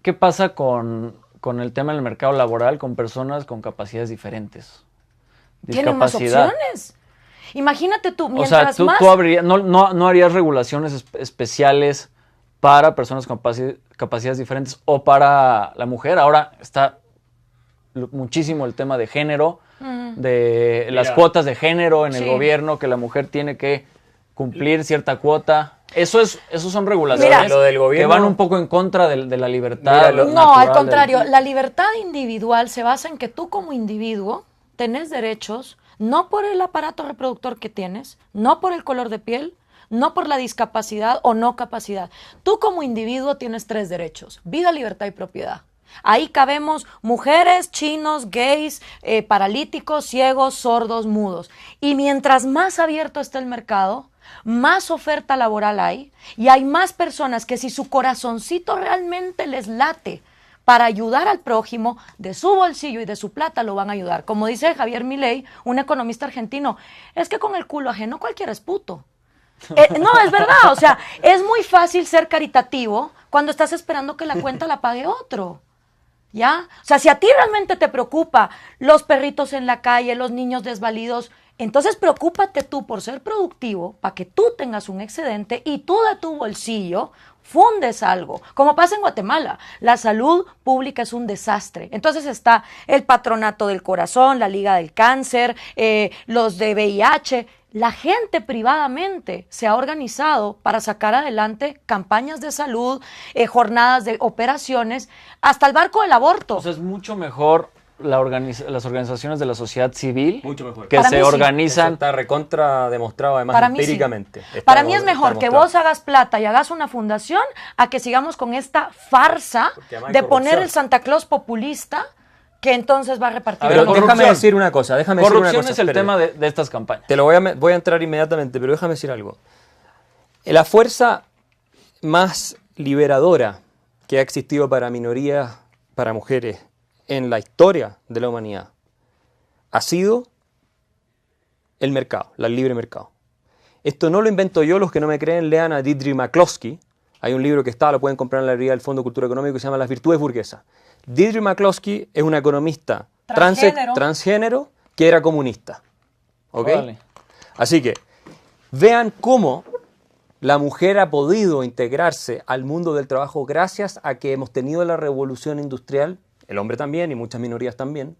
¿Qué pasa con el tema del mercado laboral con personas con capacidades diferentes?
Tienen más
Discapacidad.
opciones. Imagínate tú,
O
mientras
sea,
más...
tú no harías regulaciones especiales para personas con capacidades diferentes o para la mujer. Ahora está muchísimo el tema de género, de las
Mira.
cuotas de género en el
Sí.
gobierno, que la mujer tiene que cumplir cierta cuota. Esos son regulaciones
Mira,
lo del gobierno-
que van un poco en contra de la libertad.
Mira, lo-
No,
natural
al
del-
contrario, la libertad individual se basa en que tú como individuo tenés derechos, no por el aparato reproductor que tienes, no por el color de piel, no por la discapacidad o no capacidad. Tú como individuo tienes 3 derechos: vida, libertad y propiedad. Ahí cabemos mujeres, chinos, gays, paralíticos, ciegos, sordos, mudos. Y mientras más abierto esté el mercado, más oferta laboral hay y hay más personas que si su corazoncito realmente les late para ayudar al prójimo, de su bolsillo y de su plata lo van a ayudar. Como dice Javier Milei, un economista argentino, es que con el culo ajeno cualquiera es puto. No, es verdad, o sea, es muy fácil ser caritativo cuando estás esperando que la cuenta la pague otro. ¿Ya? O sea, si a ti realmente te preocupa los perritos en la calle, los niños desvalidos, entonces preocúpate tú por ser productivo para que tú tengas un excedente y tú de tu bolsillo fundes algo, como pasa en Guatemala. La salud pública es un desastre. Entonces está el Patronato del Corazón, la Liga del Cáncer, los de VIH. La gente privadamente se ha organizado para sacar adelante campañas de salud, jornadas de operaciones, hasta el barco del aborto.
O sea, es mucho mejor las organizaciones de la sociedad civil
Mucho mejor.
que
Para
se
mí sí.
Eso
organizan.
está recontra demostrado además
Para mí sí.
empíricamente.
Para mí es mejor
está
que
demostrado.
vos hagas plata y hagas una fundación a que sigamos con esta farsa
Porque además hay
de poner
corrupción.
el Santa Claus populista que entonces va a repartir.
A ver,
Pero
corrupción.
déjame decir una cosa,
Corrupción es el
espérate.
tema de estas campañas.
Te lo voy a entrar inmediatamente, pero déjame decir algo. La fuerza más liberadora que ha existido para minorías, para mujeres, en la historia de la humanidad, ha sido el mercado, el libre mercado. Esto no lo invento yo, los que no me creen, lean a Deirdre McCloskey. Hay un libro que lo pueden comprar en la librería del Fondo de Cultura Económica, que se llama Las virtudes burguesas. Deirdre McCloskey es una economista transgénero que era comunista. ¿Ok?
Órale.
Así que vean cómo la mujer ha podido integrarse al mundo del trabajo gracias a que hemos tenido la revolución industrial, el hombre también y muchas minorías también,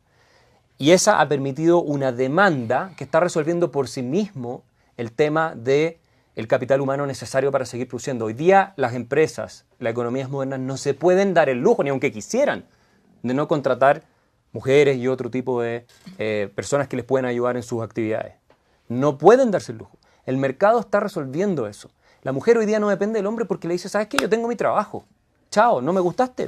y esa ha permitido una demanda que está resolviendo por sí mismo el tema del capital humano necesario para seguir produciendo. Hoy día las empresas, las economías modernas no se pueden dar el lujo, ni aunque quisieran, de no contratar mujeres y otro tipo de personas que les pueden ayudar en sus actividades. No pueden darse el lujo. El mercado está resolviendo eso. La mujer hoy día no depende del hombre porque le dice, ¿sabes qué? Yo tengo mi trabajo. Chao, no me gustaste,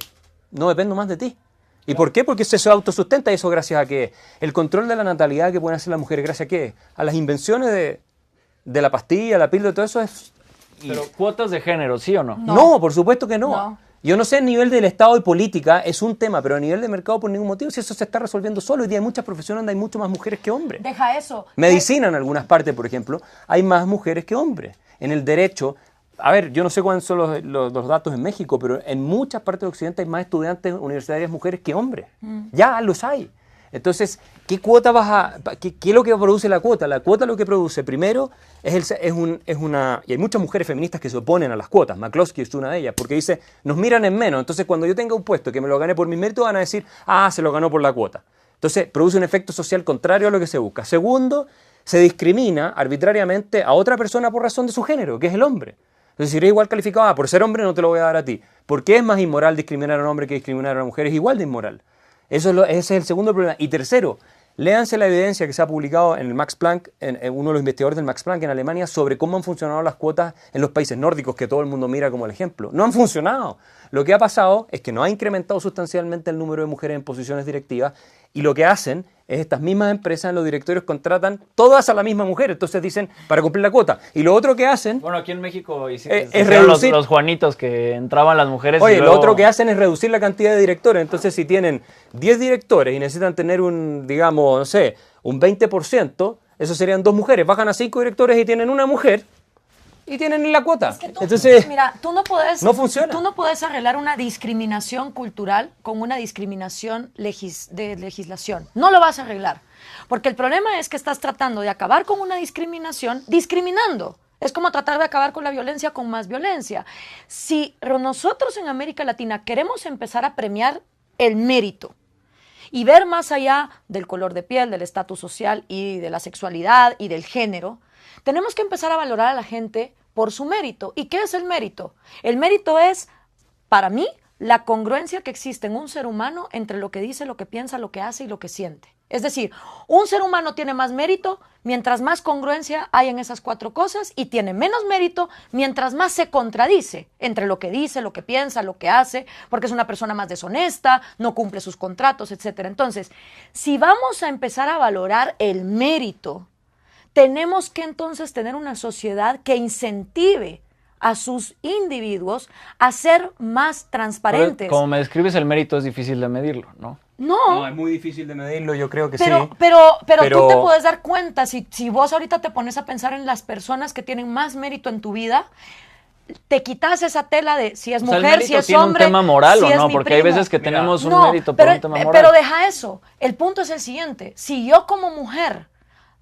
no dependo más de ti. ¿Y por qué? Porque se autosustenta eso gracias a que el control de la natalidad que pueden hacer las mujeres, gracias a qué? A las invenciones de la pastilla, la píldora, todo eso es...
Pero cuotas de género, ¿sí o no?
No, por supuesto que no.
No.
Yo no sé, a nivel del Estado y política es un tema, pero a nivel de mercado por ningún motivo, si eso se está resolviendo solo. Hoy día hay muchas profesiones donde hay mucho más mujeres que hombres.
Deja eso.
Medicina en algunas partes, por ejemplo, hay más mujeres que hombres. En el derecho, a ver, yo no sé cuáles son los datos en México, pero en muchas partes del occidente hay más estudiantes universitarias mujeres que hombres. Ya los hay. Entonces, ¿qué cuota qué es lo que produce la cuota? La cuota lo que produce, primero, es una... Y hay muchas mujeres feministas que se oponen a las cuotas. McCloskey es una de ellas, porque dice, nos miran en menos. Entonces, cuando yo tenga un puesto que me lo gané por mi mérito, van a decir, se lo ganó por la cuota. Entonces, produce un efecto social contrario a lo que se busca. Segundo, se discrimina arbitrariamente a otra persona por razón de su género, que es el hombre. Entonces, si eres igual calificado, por ser hombre no te lo voy a dar a ti. ¿Por qué es más inmoral discriminar a un hombre que discriminar a una mujer? Es igual de inmoral. Ese es el segundo problema. Y tercero, léanse la evidencia que se ha publicado en el Max Planck, en uno de los investigadores del Max Planck en Alemania, sobre cómo han funcionado las cuotas en los países nórdicos, que todo el mundo mira como el ejemplo. No han funcionado. Lo que ha pasado es que no ha incrementado sustancialmente el número de mujeres en posiciones directivas, y lo que hacen es estas mismas empresas en los directorios contratan todas a la misma mujer, entonces dicen para cumplir la cuota. Y lo otro que hacen...
Bueno, aquí en México
es
reducir los Juanitos que entraban las mujeres.
Oye,
y luego...
lo otro que hacen es reducir la cantidad de directores. Entonces, si tienen 10 directores y necesitan tener un 20%, eso serían 2 mujeres. Bajan a 5 directores y tienen una mujer y tienen la cuota.
Es que
Entonces,
mira, tú no puedes,
no funciona.
Tú no puedes arreglar una discriminación cultural con una discriminación de legislación. No lo vas a arreglar. Porque el problema es que estás tratando de acabar con una discriminación discriminando. Es como tratar de acabar con la violencia con más violencia. Si nosotros en América Latina queremos empezar a premiar el mérito y ver más allá del color de piel, del estatus social y de la sexualidad y del género, tenemos que empezar a valorar a la gente por su mérito. ¿Y qué es el mérito? El mérito es, para mí, la congruencia que existe en un ser humano entre lo que dice, lo que piensa, lo que hace y lo que siente. Es decir, un ser humano tiene más mérito mientras más congruencia hay en esas 4 cosas, y tiene menos mérito mientras más se contradice entre lo que dice, lo que piensa, lo que hace, porque es una persona más deshonesta, no cumple sus contratos, etc. Entonces, si vamos a empezar a valorar el mérito, tenemos que entonces tener una sociedad que incentive a sus individuos a ser más transparentes.
Pero, como me describes, el mérito es difícil de medirlo, ¿no?
No,
es muy difícil de medirlo, yo creo que
pero,
sí.
pero tú te puedes dar cuenta, si vos ahorita te pones a pensar en las personas que tienen más mérito en tu vida, te quitas esa tela de si es mujer, si es
tiene
hombre.
un tema moral
si
o
es
no,
mi
porque hay
primo.
veces que tenemos un
No,
mérito por un tema moral.
Pero deja eso. El punto es el siguiente. Si yo como mujer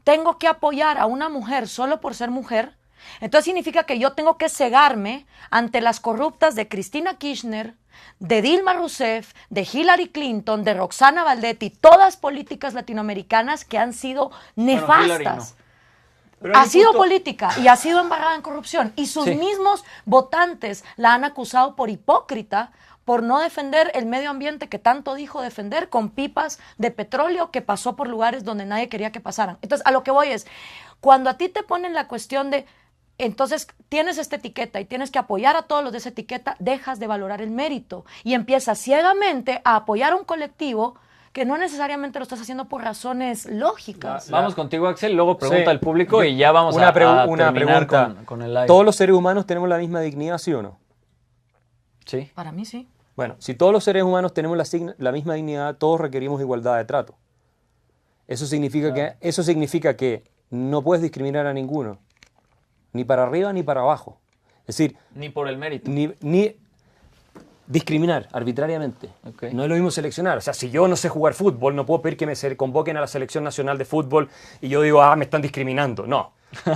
tengo que apoyar a una mujer solo por ser mujer, entonces significa que yo tengo que cegarme ante las corruptas de Cristina Kirchner, de Dilma Rousseff, de Hillary Clinton, de Roxana Valdetti, todas políticas latinoamericanas que han sido nefastas. Ha sido política y ha sido embarrada en corrupción. Y sus mismos votantes la han acusado por hipócrita, por no defender el medio ambiente que tanto dijo defender, con pipas de petróleo que pasó por lugares donde nadie quería que pasaran. Entonces, a lo que voy es, cuando a ti te ponen la cuestión de, entonces tienes esta etiqueta y tienes que apoyar a todos los de esa etiqueta, dejas de valorar el mérito y empiezas ciegamente a apoyar a un colectivo que no necesariamente lo estás haciendo por razones lógicas.
Vamos contigo, Axel, luego pregunta
Sí.
al público y ya vamos a terminar
pregunta.
con el live.
¿Todos los seres humanos tenemos la misma dignidad, sí o no?
Sí.
Para mí sí.
Bueno, si todos los seres humanos tenemos la misma dignidad, todos requerimos igualdad de trato. Eso significa que no puedes discriminar a ninguno, ni para arriba ni para abajo. Es decir,
Ni por el mérito.
ni discriminar arbitrariamente.
Ok.
No es lo mismo seleccionar. O sea, si yo no sé jugar fútbol, no puedo pedir que me convoquen a la selección nacional de fútbol y yo digo, me están discriminando. No.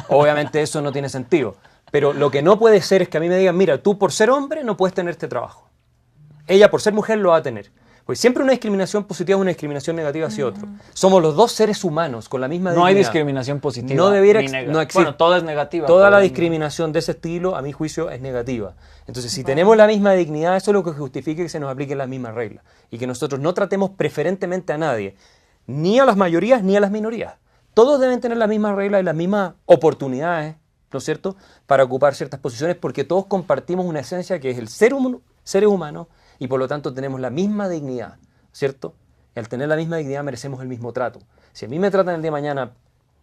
Obviamente eso no tiene sentido. Pero lo que no puede ser es que a mí me digan, mira, tú por ser hombre no puedes tener este trabajo. Ella por ser mujer lo va a tener. Pues siempre una discriminación positiva es una discriminación negativa hacia otro. Somos los dos seres humanos con la misma dignidad.
No hay discriminación positiva.
No debiera
no
existe.
Bueno, toda es negativa.
Toda la
pero-
discriminación de ese estilo, a mi juicio, es negativa. Entonces, si tenemos la misma dignidad, eso es lo que justifica que se nos apliquen las mismas reglas. Y que nosotros no tratemos preferentemente a nadie, ni a las mayorías ni a las minorías. Todos deben tener las mismas reglas y las mismas oportunidades, ¿no es cierto?, para ocupar ciertas posiciones, porque todos compartimos una esencia que es el seres humanos y por lo tanto tenemos la misma dignidad, ¿cierto? Y al tener la misma dignidad merecemos el mismo trato. Si a mí me tratan el día de mañana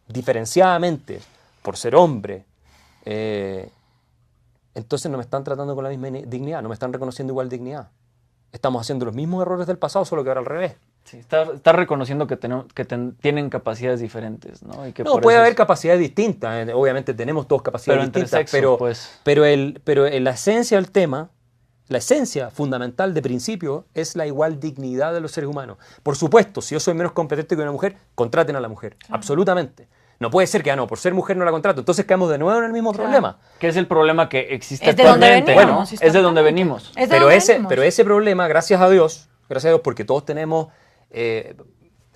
diferenciadamente por ser hombre, entonces no me están tratando con la misma dignidad, no me están reconociendo igual dignidad. Estamos haciendo los mismos errores del pasado, solo que ahora al revés.
Sí, está reconociendo que, tienen capacidades diferentes, ¿no? Y que
No,
por
puede
eso
haber capacidades distintas, obviamente tenemos todos capacidades
Pero entre
distintas,
sexos, pues.
pero la esencia del tema, la esencia fundamental de principio es la igual dignidad de los seres humanos. Por supuesto, si yo soy menos competente que una mujer, contraten a la mujer, absolutamente. No puede ser que, por ser mujer no la contrato, entonces quedamos de nuevo en el mismo problema.
que es el problema que existe
Es de donde
actualmente.
venimos,
Bueno,
históricamente.
es de donde venimos.
Es de donde venimos.
Pero ese problema, gracias a Dios, porque todos tenemos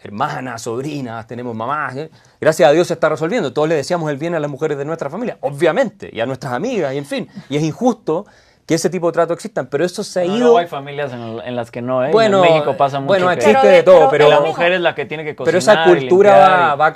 hermanas, sobrinas, tenemos mamás, gracias a Dios se está resolviendo. Todos le deseamos el bien a las mujeres de nuestra familia, obviamente, y a nuestras amigas, y en fin. Y es injusto que ese tipo de trato existan, pero eso se ha ido...
No, hay familias en las que no, ¿eh?
Bueno,
en México pasa mucho.
bueno,
que
existe
Pero
de todo,
pero
la
lo
mujer es la que tiene que cocinar.
pero esa cultura
y limpiar
va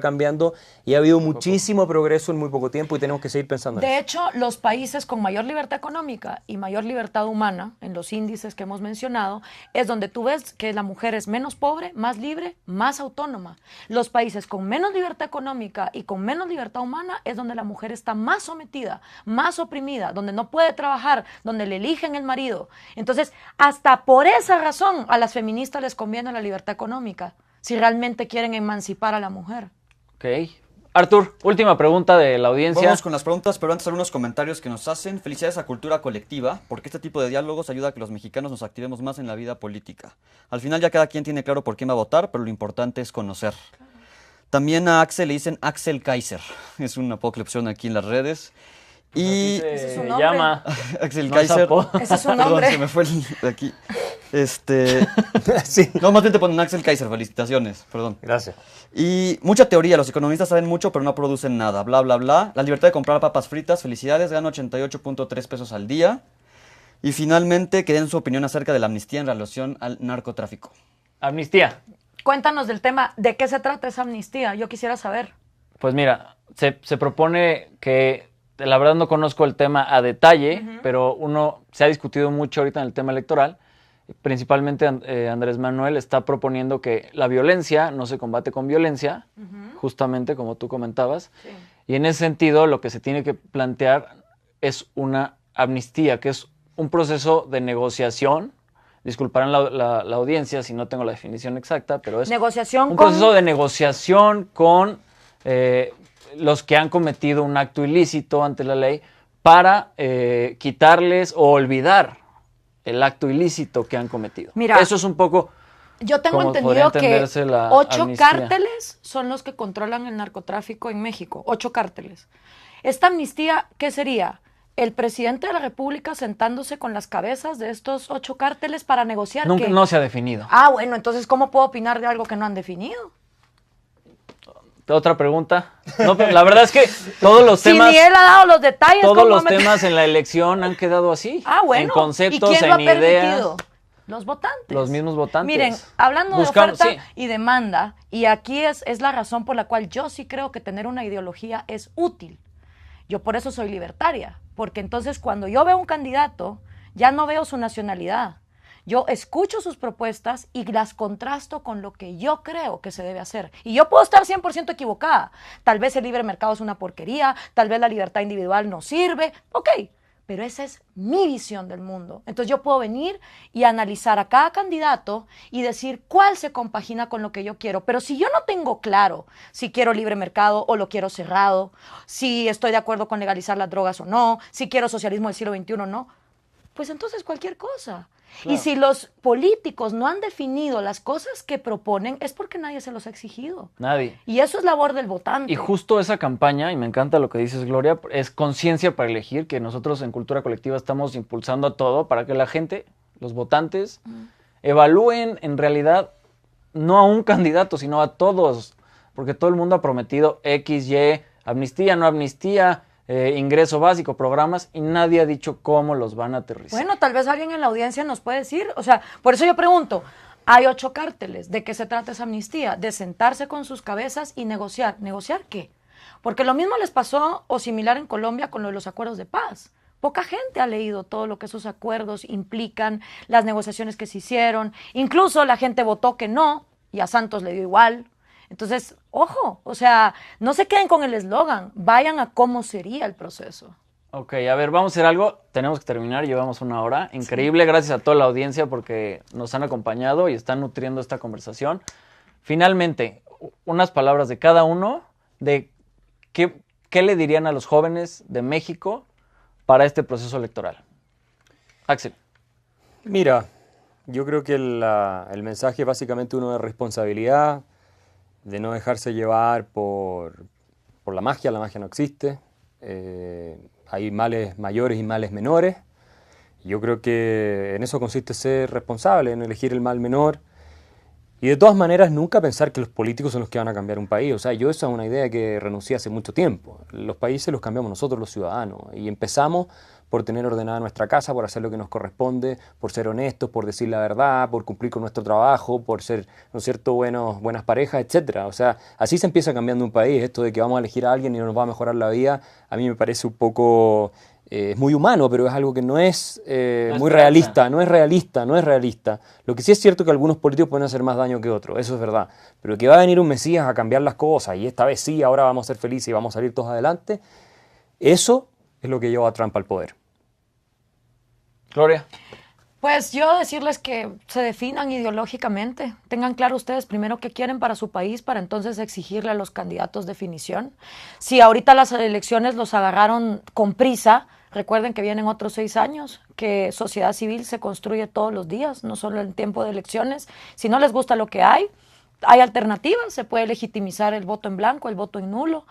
cambiando, y ha habido muchísimo progreso en muy poco tiempo y tenemos que seguir pensando en
De
eso.
hecho, los países con mayor libertad económica y mayor libertad humana, en los índices que hemos mencionado, es donde tú ves que la mujer es menos pobre, más libre, más autónoma. Los países con menos libertad económica y con menos libertad humana es donde la mujer está más sometida, más oprimida, donde no puede trabajar, donde le eligen el marido. Entonces, hasta por esa razón a las feministas les conviene la libertad económica, si realmente quieren emancipar a la mujer.
Ok. Artur, última pregunta de la audiencia.
Vamos con las preguntas, pero antes algunos comentarios que nos hacen. Felicidades a Cultura Colectiva, porque este tipo de diálogos ayuda a que los mexicanos nos activemos más en la vida política. Al final ya cada quien tiene claro por quién va a votar, pero lo importante es conocer. También a Axel le dicen Axel Kaiser. Es una apodo que le pusieron aquí en las redes. Y
Ese es su
se
nombre.
llama...
Axel
No es
Kaiser.
apodo.
Ese es su
Perdón,
nombre.
se me fue el de aquí.
Sí.
No, más bien te ponen Axel Kaiser, felicitaciones, perdón.
Gracias.
Y mucha teoría, los economistas saben mucho pero no producen nada, bla, bla, bla. La libertad de comprar papas fritas, felicidades, gano 88.3 pesos al día. Y finalmente, que den su opinión acerca de la amnistía en relación al narcotráfico.
Amnistía.
Cuéntanos del tema, ¿de qué se trata esa amnistía? Yo quisiera saber.
Pues mira, se propone que, la verdad no conozco el tema a detalle, pero se ha discutido mucho ahorita en el tema electoral. Principalmente Andrés Manuel está proponiendo que la violencia no se combate con violencia, justamente como tú comentabas.
Sí.
Y en ese sentido lo que se tiene que plantear es una amnistía, que es un proceso de negociación. Disculparán la audiencia si no tengo la definición exacta, pero es
Negociación
un
con-
proceso de negociación con los que han cometido un acto ilícito ante la ley para quitarles o olvidar el acto ilícito que han cometido.
Mira,
eso es un poco...
Yo tengo
¿Cómo podría
entendido que
entenderse la
8
amnistía?
cárteles son los que controlan el narcotráfico en México. 8 cárteles. Esta amnistía, ¿qué sería? El presidente de la República sentándose con las cabezas de estos 8 cárteles para negociar.
Nunca,
¿qué?
no se ha definido.
Ah, bueno, entonces, ¿cómo puedo opinar de algo que no han definido?
Otra pregunta. No, pero la verdad es que todos los
Si
temas...
ni él ha dado los detalles,
Todos
¿cómo
los
me-
temas en la elección han quedado así.
Ah, bueno.
En conceptos,
¿Y quién lo ha
en ideas.
permitido? Los votantes.
Los mismos votantes.
Miren, hablando
Buscamos-
de oferta
sí.
y demanda, y aquí es la razón por la cual yo sí creo que tener una ideología es útil. Yo por eso soy libertaria, porque entonces cuando yo veo un candidato, ya no veo su nacionalidad. Yo escucho sus propuestas y las contrasto con lo que yo creo que se debe hacer. Y yo puedo estar 100% equivocada. Tal vez el libre mercado es una porquería, tal vez la libertad individual no sirve. Ok, pero esa es mi visión del mundo. Entonces yo puedo venir y analizar a cada candidato y decir cuál se compagina con lo que yo quiero. Pero si yo no tengo claro si quiero libre mercado o lo quiero cerrado, si estoy de acuerdo con legalizar las drogas o no, si quiero socialismo del siglo XXI o no, pues entonces cualquier cosa.
Claro.
Y si los políticos no han definido las cosas que proponen, es porque nadie se los ha exigido.
Nadie.
Y eso es labor del votante.
Y justo esa campaña, y me encanta lo que dices, Gloria, es conciencia para elegir, que nosotros en Cultura Colectiva estamos impulsando a todo para que la gente, los votantes, evalúen en realidad no a un candidato, sino a todos, porque todo el mundo ha prometido X, Y, amnistía, no amnistía, ingreso básico, programas, y nadie ha dicho cómo los van a aterrizar.
Bueno, tal vez alguien en la audiencia nos puede decir, o sea, por eso yo pregunto, hay 8 cárteles, ¿de qué se trata esa amnistía? De sentarse con sus cabezas y negociar. ¿Negociar qué? Porque lo mismo les pasó o similar en Colombia con lo de los acuerdos de paz. Poca gente ha leído todo lo que esos acuerdos implican, las negociaciones que se hicieron, incluso la gente votó que no, y a Santos le dio igual. Entonces, ojo, o sea, no se queden con el eslogan, vayan a cómo sería el proceso.
Ok, a ver, vamos a hacer algo. Tenemos que terminar, llevamos 1 hora. Increíble, gracias a toda la audiencia porque nos han acompañado y están nutriendo esta conversación. Finalmente, unas palabras de cada uno de qué le dirían a los jóvenes de México para este proceso electoral. Axel.
Mira, yo creo que el mensaje es básicamente uno de responsabilidad, de no dejarse llevar por la magia no existe. Hay males mayores y males menores. Yo creo que en eso consiste ser responsable, en elegir el mal menor. Y de todas maneras, nunca pensar que los políticos son los que van a cambiar un país. O sea, yo esa es una idea que renuncié hace mucho tiempo. Los países los cambiamos nosotros, los ciudadanos. Y empezamos por tener ordenada nuestra casa, por hacer lo que nos corresponde, por ser honestos, por decir la verdad, por cumplir con nuestro trabajo, por ser, ¿no es cierto?, buenas parejas, etcétera. O sea, así se empieza cambiando un país. Esto de que vamos a elegir a alguien y nos va a mejorar la vida, a mí me parece un poco... es muy humano, pero es algo que no es muy realista, no es realista. Lo que sí es cierto es que algunos políticos pueden hacer más daño que otros, eso es verdad. Pero que va a venir un Mesías a cambiar las cosas, y esta vez sí, ahora vamos a ser felices y vamos a salir todos adelante, eso es lo que lleva a Trump al poder.
Gloria.
Pues yo decirles que se definan ideológicamente, tengan claro ustedes primero qué quieren para su país, para entonces exigirle a los candidatos definición. Si ahorita las elecciones los agarraron con prisa, recuerden que vienen otros 6 años, que sociedad civil se construye todos los días, no solo en tiempo de elecciones. Si no les gusta lo que hay alternativas, se puede legitimizar el voto en blanco, el voto en nulo,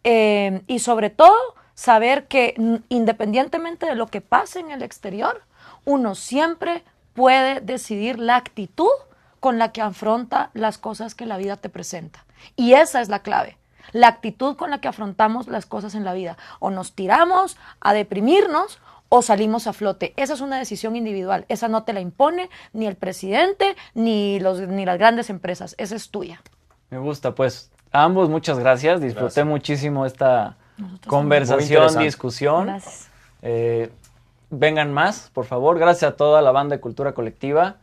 y sobre todo saber que independientemente de lo que pase en el exterior, uno siempre puede decidir la actitud con la que afronta las cosas que la vida te presenta. Y esa es la clave, la actitud con la que afrontamos las cosas en la vida. O nos tiramos a deprimirnos o salimos a flote. Esa es una decisión individual. Esa no te la impone ni el presidente ni las grandes empresas. Esa es tuya.
Me gusta, pues. A ambos muchas gracias. Disfruté muchísimo esta conversación, discusión.
Gracias.
Vengan más, por favor. Gracias a toda la banda de Cultura Colectiva.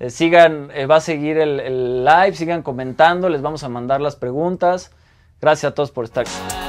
Sigan, va a seguir el live, sigan comentando, les vamos a mandar las preguntas. Gracias a todos por estar aquí.